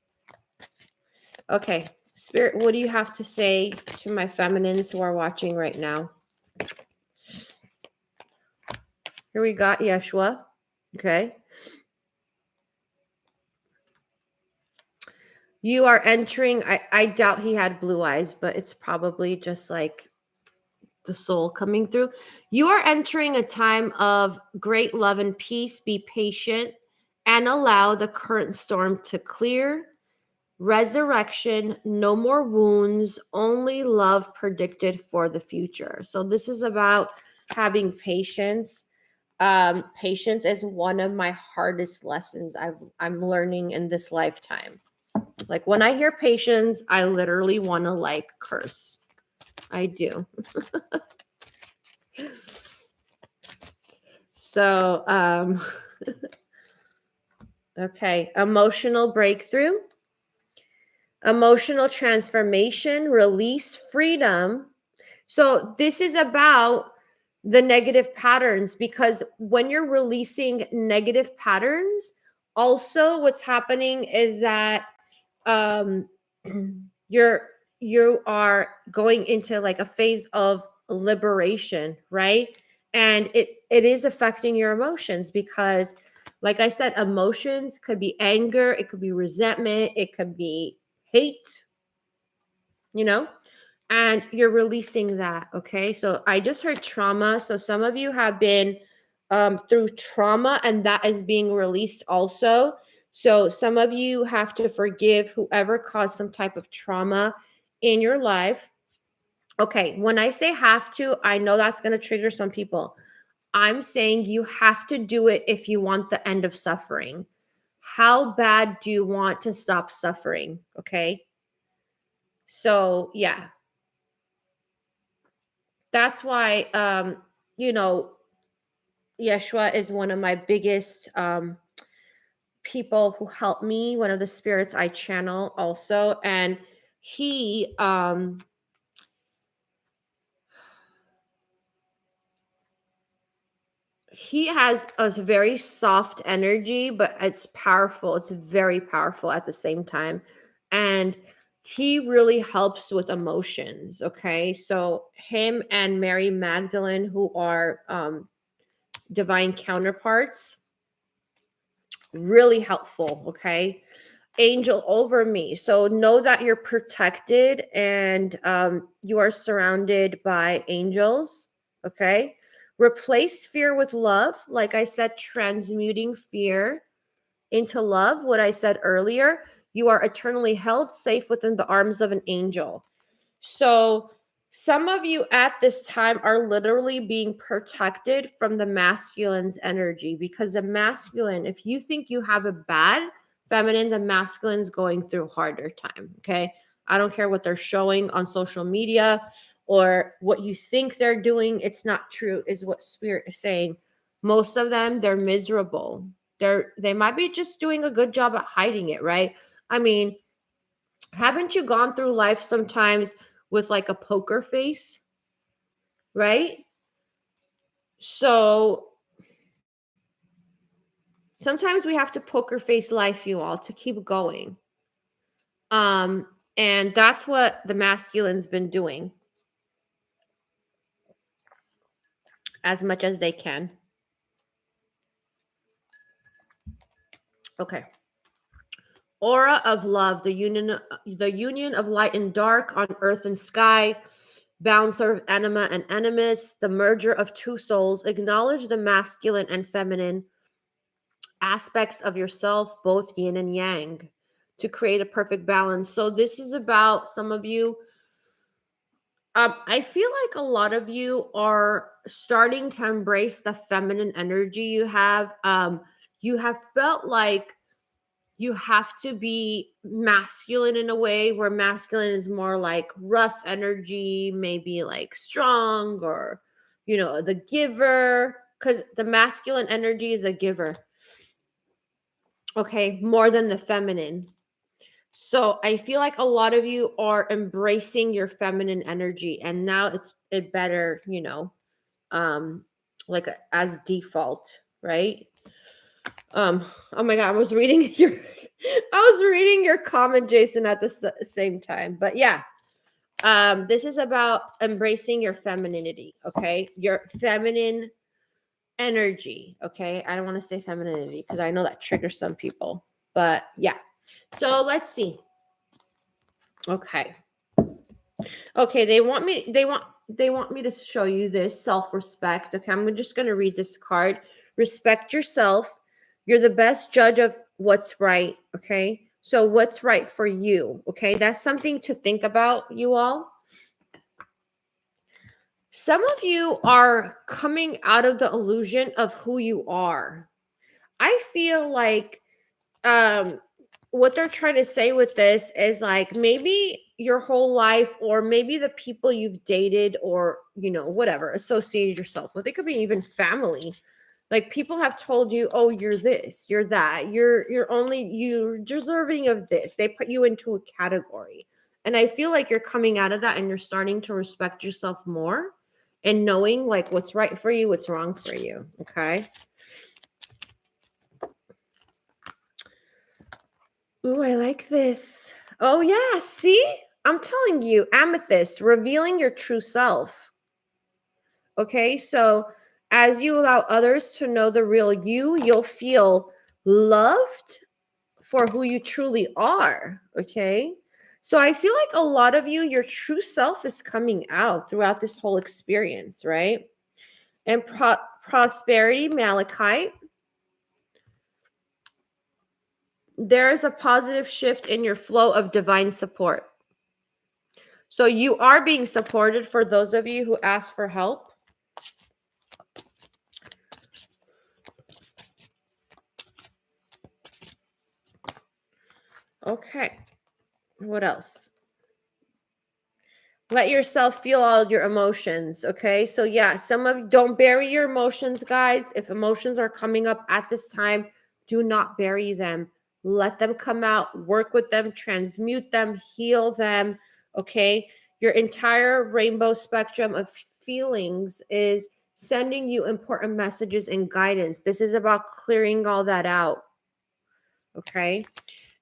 Okay. Spirit, what do you have to say to my feminines who are watching right now? Here we got Yeshua. Okay. You are entering, I doubt he had blue eyes, but it's probably just like the soul coming through. You are entering a time of great love and peace. Be patient and allow the current storm to clear. Resurrection, no more wounds, only love predicted for the future. So this is about having patience. Patience is one of my hardest lessons I'm learning in this lifetime. Like when I hear patience, I literally want to like curse. I do. So, okay, emotional breakthrough, emotional transformation, release, freedom. So this is about the negative patterns, because when you're releasing negative patterns, also what's happening is that you are going into like a phase of liberation, right? And it is affecting your emotions because, like I said, emotions could be anger, it could be resentment, it could be hate, you know, and you're releasing that. Okay, so I just heard trauma. So some of you have been through trauma, and that is being released also. So some of you have to forgive whoever caused some type of trauma in your life. Okay, when I say have to, I know that's going to trigger some people. I'm saying you have to do it if you want the end of suffering. How bad do you want to stop suffering? Okay. So, yeah. That's why you know, Yeshua is one of my biggest people who help me, one of the spirits I channel also, and he he has a very soft energy, but it's powerful. It's very powerful at the same time. And he really helps with emotions. Okay. So him and Mary Magdalene, who are divine counterparts, really helpful. Okay. angel over me. So know that you're protected and you are surrounded by angels. Okay. Replace fear with love. Like I said, transmuting fear into love. What I said earlier, you are eternally held safe within the arms of an angel. So some of you at this time are literally being protected from the masculine's energy, because the masculine, if you think you have a bad feminine, the masculine's going through a harder time. Okay. I don't care what they're showing on social media or what you think they're doing. It's not true, is what spirit is saying. Most of them, they're miserable. They might be just doing a good job at hiding it, right? I mean, haven't you gone through life sometimes with like a poker face, right? So sometimes we have to poker face life, you all, to keep going. And that's what the masculine's been doing as much as they can. Okay. Aura of love, the union of light and dark on earth and sky, balancer of anima and animus, the merger of two souls. Acknowledge the masculine and feminine aspects of yourself, both yin and yang, to create a perfect balance. So this is about some of you. I feel like a lot of you are starting to embrace the feminine energy you have. You have felt like you have to be masculine in a way where masculine is more like rough energy, maybe like strong, or, the giver, because the masculine energy is a giver. Okay, more than the feminine. So I feel like a lot of you are embracing your feminine energy, and now it's better, like as default, right? Oh my god, I was reading your comment, Jason, at the same time. But yeah, this is about embracing your femininity, okay? Your feminine energy, okay? I don't want to say femininity because I know that triggers some people. But yeah. So let's see. Okay. Okay, they want me to show you this self-respect. Okay, I'm just going to read this card. Respect yourself. You're the best judge of what's right, okay? So what's right for you, okay? That's something to think about, you all. Some of you are coming out of the illusion of who you are. I feel like what they're trying to say with this is like maybe your whole life, or maybe the people you've dated, or whatever associated yourself with, it could be even family, like people have told you, oh, you're this, you're that, you're deserving of this. They put you into a category, and I feel like you're coming out of that and you're starting to respect yourself more and knowing like what's right for you, what's wrong for you. Okay. Ooh, I like this. Oh, yeah. See? I'm telling you, amethyst, revealing your true self. Okay. So as you allow others to know the real you, you'll feel loved for who you truly are. Okay. So I feel like a lot of you, your true self is coming out throughout this whole experience, right? And prosperity, malachite. There is a positive shift in your flow of divine support. So you are being supported for those of you who ask for help. Okay. What else? Let yourself feel all your emotions. Okay. So yeah, don't bury your emotions, guys. If emotions are coming up at this time, do not bury them. Let them come out, work with them, transmute them, heal them. Okay. Your entire rainbow spectrum of feelings is sending you important messages and guidance. This is about clearing all that out. Okay.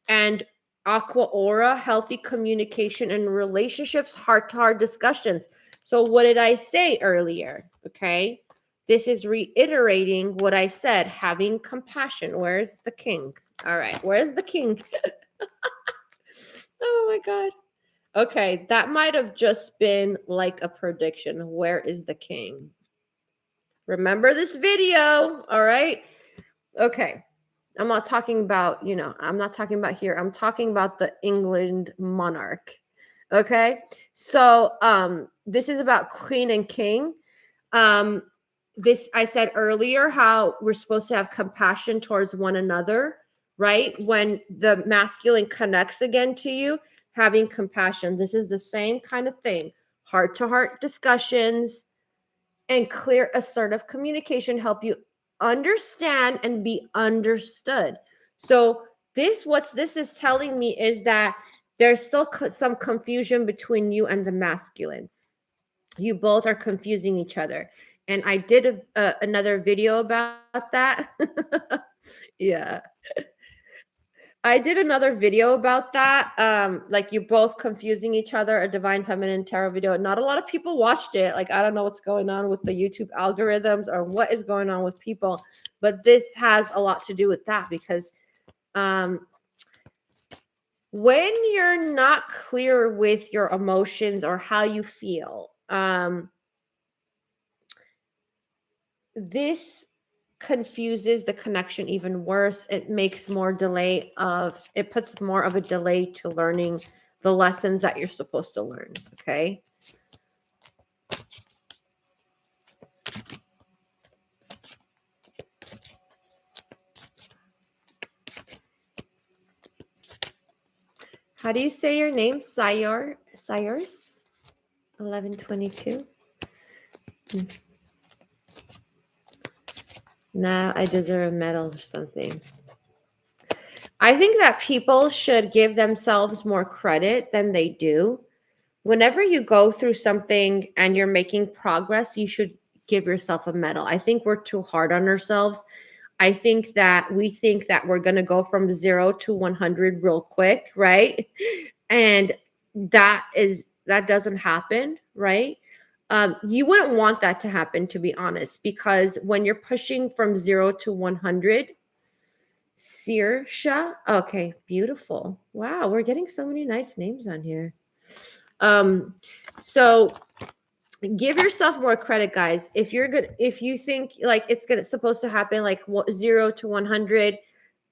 And aqua aura, healthy communication and relationships, heart-to-heart discussions. So what did I say earlier? Okay. This is reiterating what I said, having compassion. Where's the king? All right. Where's the king? Oh my God. Okay, that might have just been like a prediction. Where is the king? Remember this video, all right? Okay. I'm not talking about, I'm not talking about here. I'm talking about the England monarch. Okay? So, this is about queen and king. Um this I said earlier how we're supposed to have compassion towards one another, right? When the masculine connects again to you, having compassion. This is the same kind of thing. Heart to heart discussions and clear assertive communication help you understand and be understood. So this is telling me is that there's still some confusion between you and the masculine. You both are confusing each other, and I did another video about that. Yeah, I did another video about that. Like you both confusing each other, a divine feminine tarot video. Not a lot of people watched it. Like, I don't know what's going on with the YouTube algorithms or what is going on with people, but this has a lot to do with that because when you're not clear with your emotions or how you feel, this confuses the connection even worse. It makes more delay of, it puts more of a delay to learning the lessons that you're supposed to learn. Okay. How do you say your name? Sayors 1122. Now I deserve a medal or something. I think that people should give themselves more credit than they do. Whenever you go through something and you're making progress, you should give yourself a medal. I think we're too hard on ourselves. I think that we think that we're going to go from 0 to 100 real quick, right? And that doesn't happen, right? You wouldn't want that to happen, to be honest, because when you're pushing from 0 to 100, Sirsha. Okay, beautiful. Wow, we're getting so many nice names on here. So give yourself more credit, guys. If you're good, if you think like supposed to happen like 0 to 100,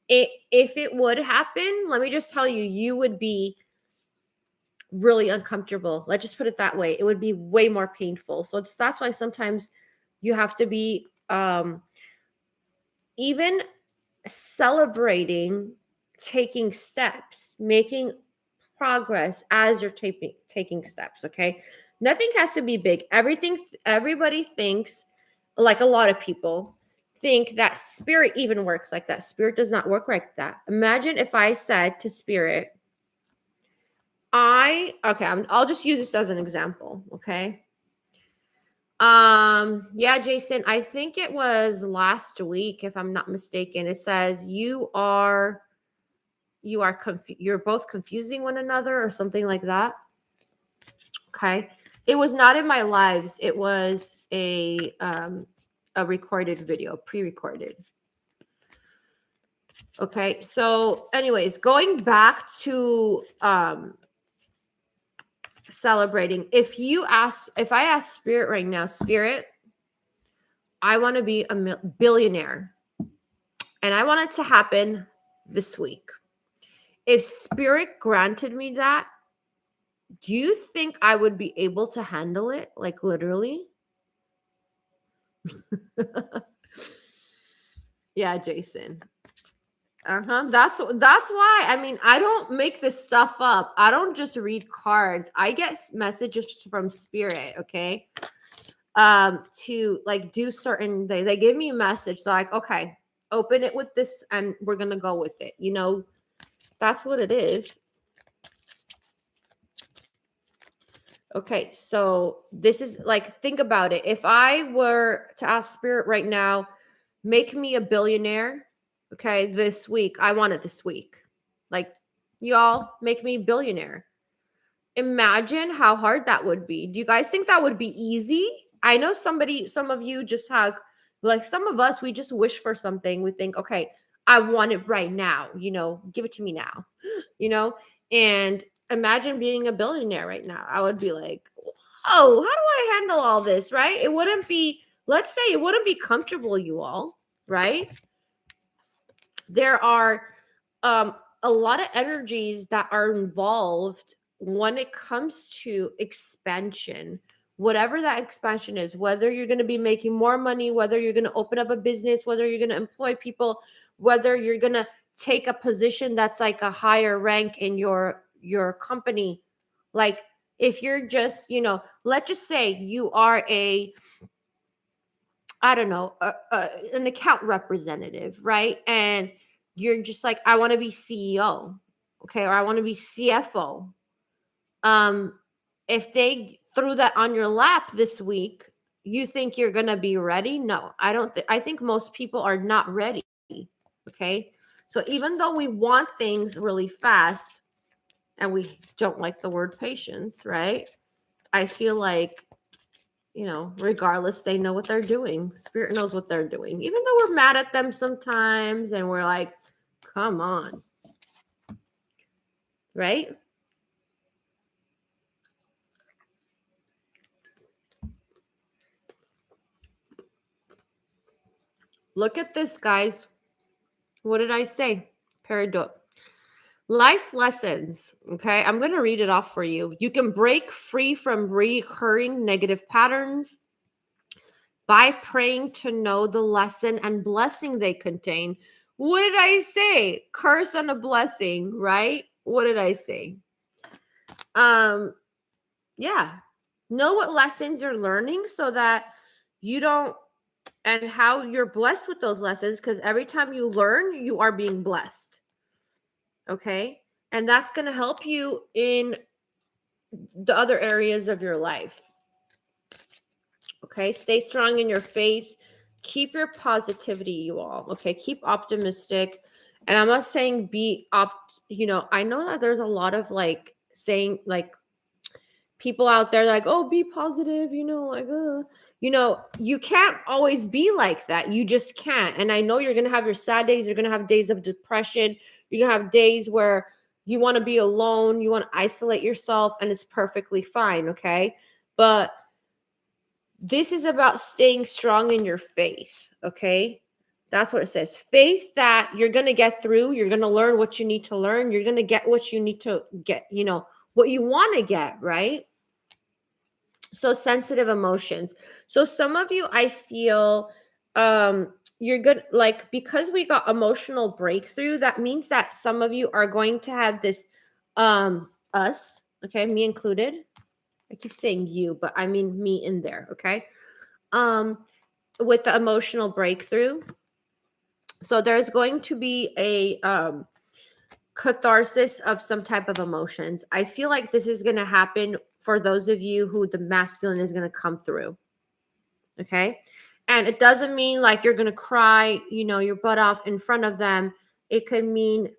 if it would happen, let me just tell you, you would be really uncomfortable. Let's just put it that way. It would be way more painful. So that's why sometimes you have to be even celebrating taking steps, making progress as you're taking steps. Okay, nothing has to be big. Everybody thinks, like a lot of people think, that spirit even works like that. Spirit does not work like that. Imagine if I said to spirit, I'll just use this as an example. Okay. Yeah, Jason, I think it was last week, if I'm not mistaken. It says you're both confusing one another or something like that. Okay. It was not in my lives. It was a recorded video, pre-recorded. Okay. So anyways, going back to celebrating. If I ask spirit right now, spirit, I want to be a billionaire and I want it to happen this week. If spirit granted me that, do you think I would be able to handle it? Like literally? Yeah, Jason. That's why. I mean, I don't make this stuff up. I don't just read cards. I get messages from spirit, okay? To like do certain they give me a message like, okay, open it with this and we're gonna go with it. That's what it is. Okay, so this is like, think about it. If I were to ask spirit right now, make me a billionaire, okay, this week. I want it this week. Like, y'all, make me a billionaire. Imagine how hard that would be. Do you guys think that would be easy? I know some of you just have, like some of us, we just wish for something. We think, okay, I want it right now, give it to me now, you know? And imagine being a billionaire right now. I would be like, oh, how do I handle all this, right? It wouldn't be, let's say it wouldn't be comfortable, you all, right? There are a lot of energies that are involved when it comes to expansion, whatever that expansion is, whether you're going to be making more money, whether you're going to open up a business, whether you're going to employ people, whether you're going to take a position that's like a higher rank in your company. Like if you're just, let's just say you are I don't know, an account representative, right? And you're just like, I want to be CEO, okay, or I want to be CFO. Um, if they threw that on your lap this week, you think you're gonna be ready? No, I don't. I think most people are not ready. Okay, so even though we want things really fast, and we don't like the word patience, right? I feel like regardless, they know what they're doing. Spirit knows what they're doing. Even though we're mad at them sometimes and we're like, come on. Right? Look at this, guys. What did I say? Peridot. Life lessons. Okay. I'm going to read it off for you. You can break free from recurring negative patterns by praying to know the lesson and blessing they contain. What did I say? Curse on a blessing, right? What did I say? Yeah. Know what lessons you're learning so that you don't, and how you're blessed with those lessons, because every time you learn, you are being blessed. Okay. And that's going to help you in the other areas of your life. Okay. Stay strong in your faith. Keep your positivity, you all. Okay. Keep optimistic. And I'm not saying I know that there's a lot of saying people out there like, oh, be positive, you can't always be like that. You just can't. And I know you're going to have your sad days. You're going to have days of depression. You're going to have days where you want to be alone. You want to isolate yourself, and it's perfectly fine. Okay. But this is about staying strong in your faith. Okay. That's what it says. Faith that you're going to get through. You're going to learn what you need to learn. You're going to get what you need to get, what you want to get, right? So sensitive emotions. So some of you, I feel you're good, because we got emotional breakthrough, that means that some of you are going to have this us, okay, me included. I keep saying you, but I mean me in there, okay? With the emotional breakthrough. So there's going to be a catharsis of some type of emotions. I feel like this is going to happen for those of you who the masculine is going to come through. Okay. And it doesn't mean like you're going to cry, your butt off in front of them. It could mean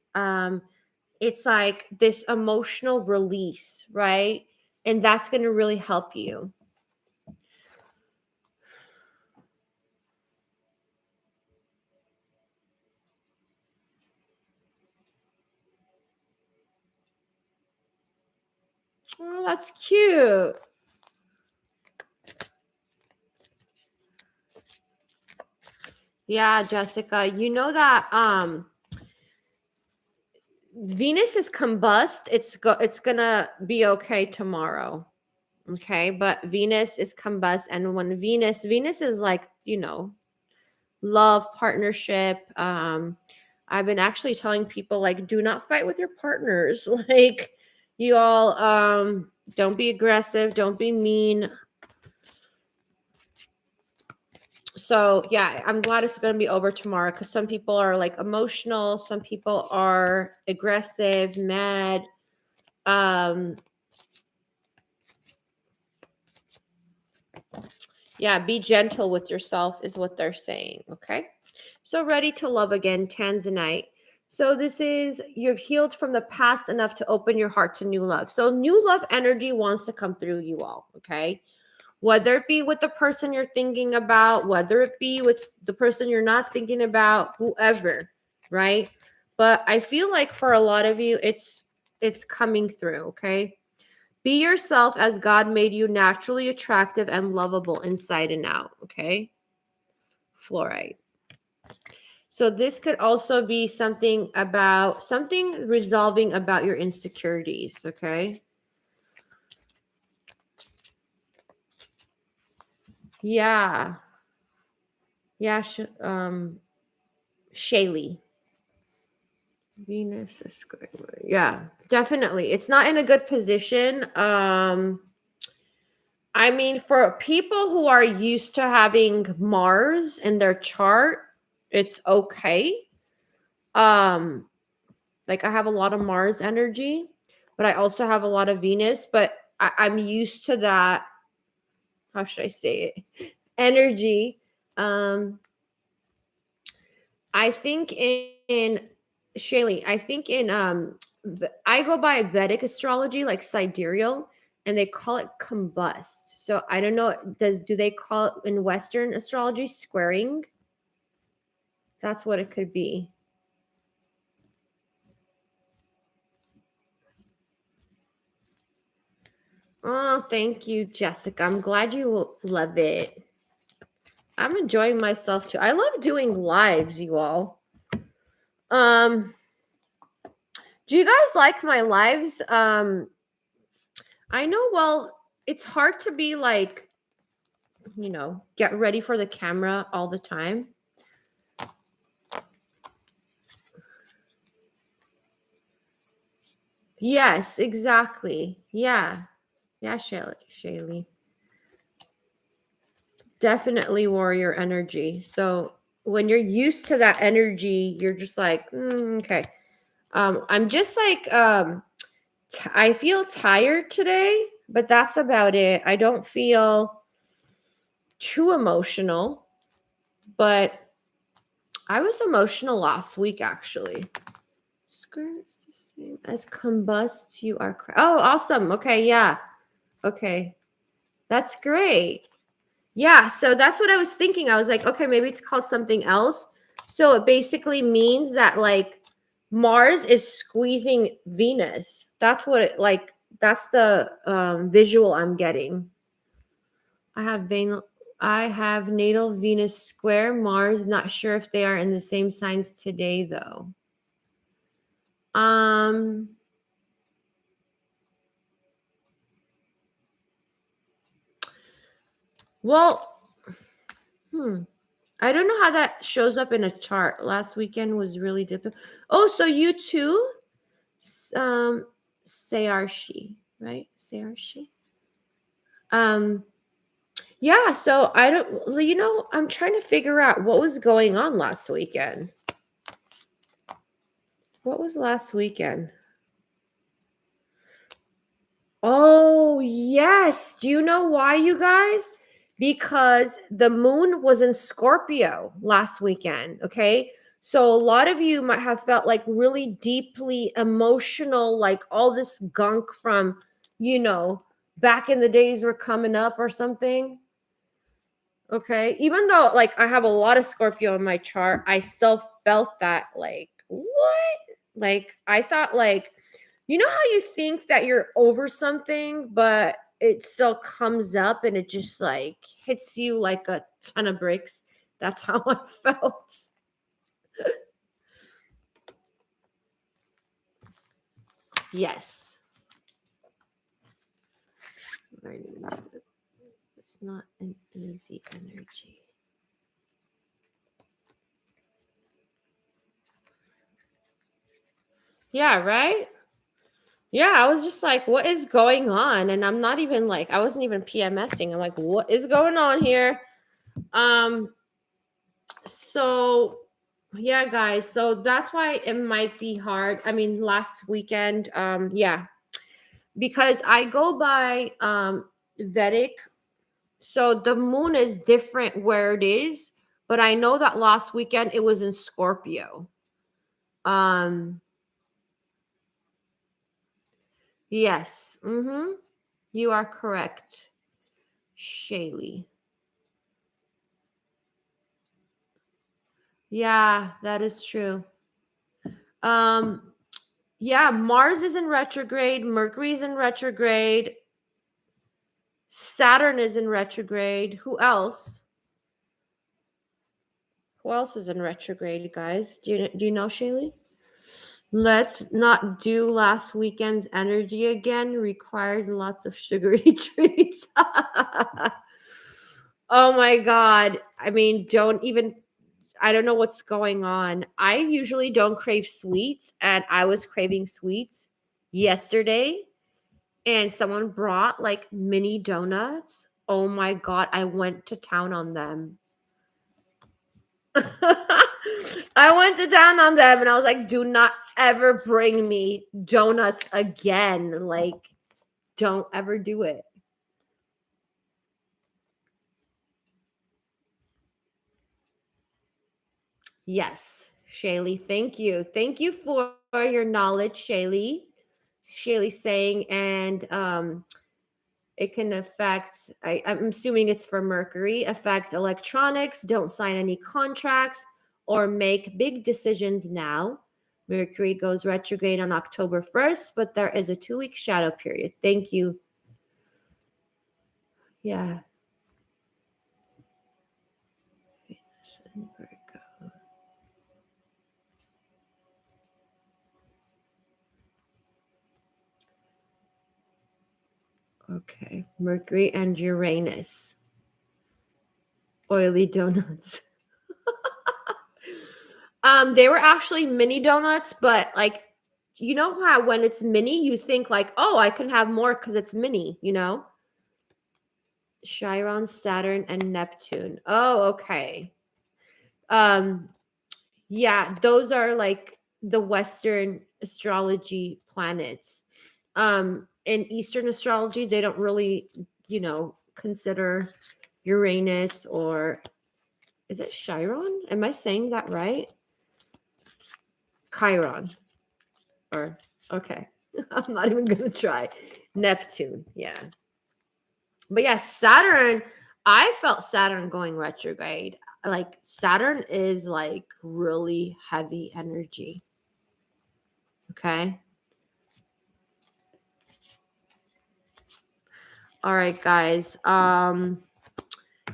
it's like this emotional release, right? And that's going to really help you. Oh, that's cute. Yeah, Jessica, you know that Venus is combust. It's gonna be okay tomorrow. Okay, but Venus is combust, and when Venus is like, love, partnership. I've been actually telling people like, do not fight with your partners. Like, you all don't be aggressive, don't be mean. So yeah, I'm glad it's going to be over tomorrow, because some people are like emotional, some people are aggressive, mad. Yeah, be gentle with yourself is what they're saying. Okay. So ready to love again, Tanzanite. So this is, you've healed from the past enough to open your heart to new love. So new love energy wants to come through you all. Okay. Whether it be with the person you're thinking about, whether it be with the person you're not thinking about, whoever. right? But I feel like for a lot of you, it's coming through, okay? Be yourself as God made you, naturally attractive and lovable inside and out, okay? Fluorite. So this could also be something resolving about your insecurities, okay? Yeah. Yeah, Shaylee. Venus is good. Yeah, definitely. It's not in a good position. I mean, for people who are used to having Mars in their chart, it's okay. Um, like I have a lot of Mars energy, but I also have a lot of Venus, but I'm used to that. How should I say it? Energy. Um, I think in Shaylee, I think in I go by Vedic astrology, like sidereal, and they call it combust. So I don't know, do they call it in Western astrology squaring? That's what it could be. Oh, thank you, Jessica. I'm glad you love it. I'm enjoying myself too. I love doing lives, you all. Do you guys like my lives? I know, well, it's hard to be like, get ready for the camera all the time. Yes, exactly. Yeah. Yeah, Shaylee. Definitely warrior energy. So when you're used to that energy, you're just like, okay. I'm just like, I feel tired today, but that's about it. I don't feel too emotional, but I was emotional last week actually. Skirts the same as combust. You are oh, awesome. Okay, yeah. Okay, that's great. Yeah, so that's what I was thinking. I was like, okay, maybe it's called something else. So it basically means that like Mars is squeezing Venus. That's what it like. That's the visual I'm getting. I have I have natal Venus square Mars. Not sure if they are in the same signs today though. Um. Well, I don't know how that shows up in a chart. Last weekend was really difficult. Oh, so you too? Um, Sayarshi, right? Sayarshi. Um, yeah. So I don't. I'm trying to figure out what was going on last weekend. What was last weekend? Oh, yes. Do you know why, you guys? Because the moon was in Scorpio last weekend. Okay. So a lot of you might have felt like really deeply emotional, like all this gunk from, back in the days were coming up or something. Okay. Even though like I have a lot of Scorpio in my chart, I still felt that like, what? Like I thought like, you know how you think that you're over something, but it still comes up and it just like hits you like a ton of bricks. That's how I felt. Yes. It's not an easy energy. Yeah, right? Yeah, I was just like, what is going on? And I'm not even like, I wasn't even PMSing. I'm like, what is going on here? Um, so yeah, guys, so that's why it might be hard. I mean, last weekend, yeah, because I go by Vedic. So the moon is different where it is, but I know that last weekend it was in Scorpio. Um, yes. Mm-hmm. You are correct, Shaylee. Yeah, that is true. Um, yeah, Mars is in retrograde, Mercury is in retrograde, Saturn is in retrograde. Who else? Who else is in retrograde, guys? Do you know, Shaylee? Let's not do last weekend's energy again. Required lots of sugary treats. Oh my God. I mean, I don't know what's going on. I usually don't crave sweets, and I was craving sweets yesterday, and someone brought like mini donuts. Oh my God. I went to town on them. I went to town on them and I was like, do not ever bring me donuts again. Like, don't ever do it. Yes, Shaylee, thank you. Thank you for your knowledge, Shaylee. Shaylee saying, and it can affect, I'm assuming it's for Mercury, affect electronics, don't sign any contracts or make big decisions now. Mercury goes retrograde on October 1st, but there is a 2-week shadow period. Thank you. Yeah. Venus and Virgo. Okay. Mercury and Uranus. Oily donuts. They were actually mini donuts, but like, you know how when it's mini, you think like, oh, I can have more because it's mini, you know? Chiron, Saturn, and Neptune. Oh, okay. Um, yeah, those are like the Western astrology planets. In Eastern astrology, they don't really, consider Uranus, or is it Chiron? Am I saying that right? Chiron. Or okay. I'm not even gonna try. Neptune, yeah. But yeah, Saturn, I felt Saturn going retrograde. Like Saturn is like really heavy energy. Okay. All right, guys.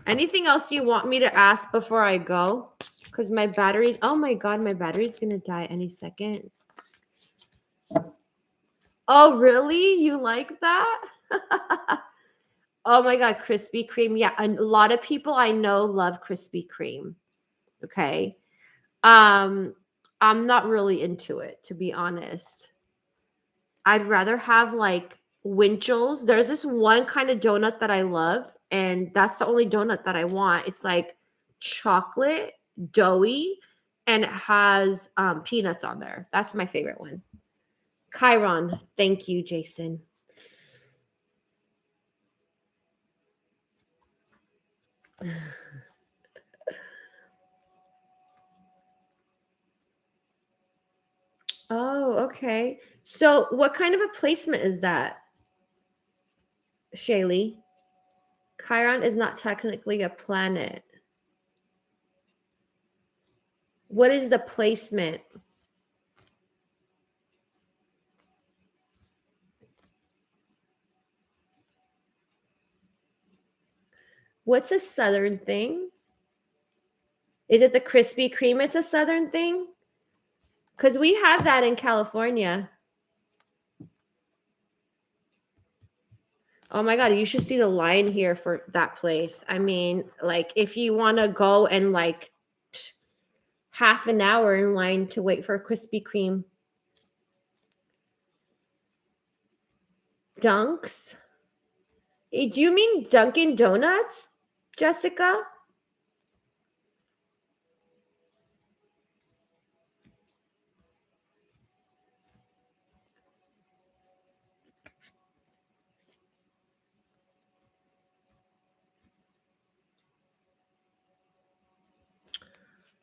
Anything else you want me to ask before I go? Because my battery's, oh my God, my battery's gonna die any second. Oh, really? You like that? Oh my God, Krispy Kreme. Yeah, a lot of people I know love Krispy Kreme. Okay. Um, I'm not really into it, to be honest. I'd rather have like Winchell's. There's this one kind of donut that I love, and that's the only donut that I want. It's like chocolate, doughy, and it has peanuts on there. That's my favorite one. Chiron. Thank you, Jason. Oh, okay. So what kind of a placement is that, Shaylee? Chiron is not technically a planet. What is the placement? What's a southern thing? Is it the Krispy Kreme? It's a southern thing? Because we have that in California. Oh my God, you should see the line here for that place. I mean, like, if you want to go and like half an hour in line to wait for a Krispy Kreme. Dunks? Do you mean Dunkin' Donuts, Jessica?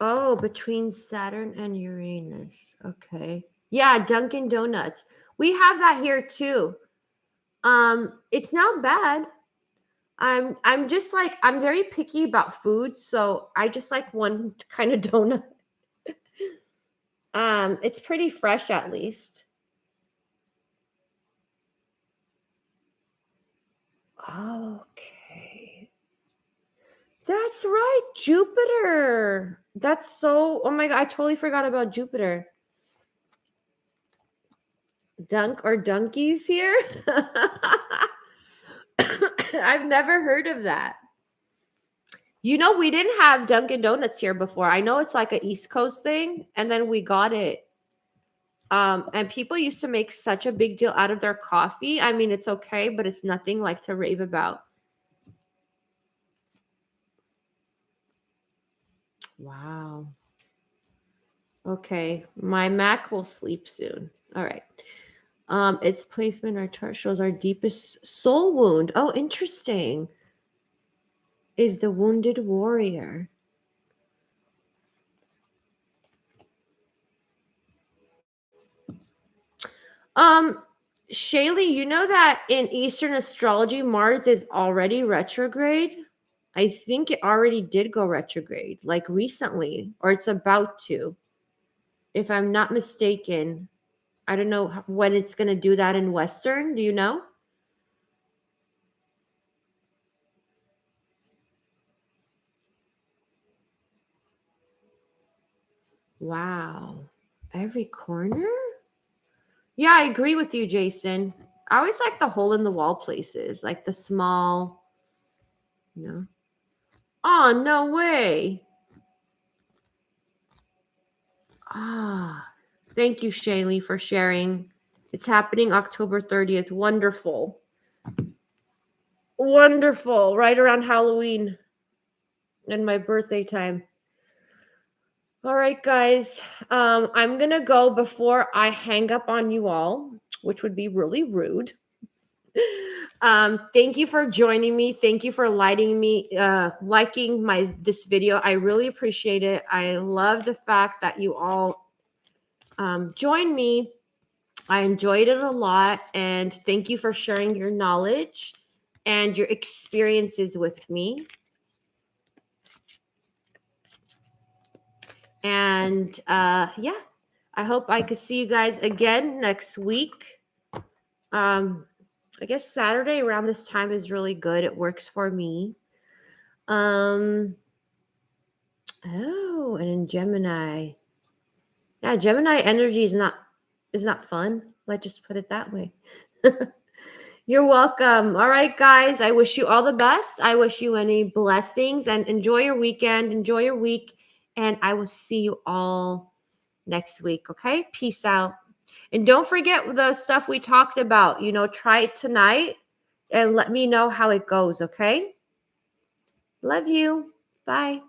Oh, between Saturn and Uranus. Okay. Yeah, Dunkin' Donuts. We have that here too. It's not bad. I'm just like, I'm very picky about food, so I just like one kind of donut. It's pretty fresh at least. Okay. That's right, Jupiter. That's so, oh my God, I totally forgot about Jupiter. Dunk or donkeys here? I've never heard of that. You know, we didn't have Dunkin' Donuts here before. I know it's like a East Coast thing, and then we got it. And people used to make such a big deal out of their coffee. I mean, it's okay, but it's nothing like to rave about. Wow. Okay, my Mac will sleep soon. All right. Its placement in our chart shows our deepest soul wound. Oh, interesting. Is the wounded warrior. Um, Shaylee, you know that in Eastern astrology, Mars is already retrograde? I think it already did go retrograde, like recently, or it's about to, if I'm not mistaken. I don't know when it's going to do that in Western. Do you know? Wow. Every corner? Yeah, I agree with you, Jason. I always like the hole in the wall places, like the small, you know. Oh, no way. Ah, thank you, Shaylee, for sharing. It's happening October 30th. Wonderful. Wonderful. Right around Halloween and my birthday time. All right, guys. I'm going to go before I hang up on you all, which would be really rude. Thank you for joining me. Thank you for liking this video. I really appreciate it. I love the fact that you all joined me. I enjoyed it a lot, and thank you for sharing your knowledge and your experiences with me. And yeah, I hope I could see you guys again next week. I guess Saturday around this time is really good. It works for me. Oh, and in Gemini. Yeah, Gemini energy is not fun. Let's just put it that way. You're welcome. All right, guys. I wish you all the best. I wish you any blessings and enjoy your weekend. Enjoy your week. And I will see you all next week. Okay. Peace out. And don't forget the stuff we talked about. Try it tonight and let me know how it goes. Okay. Love you. Bye.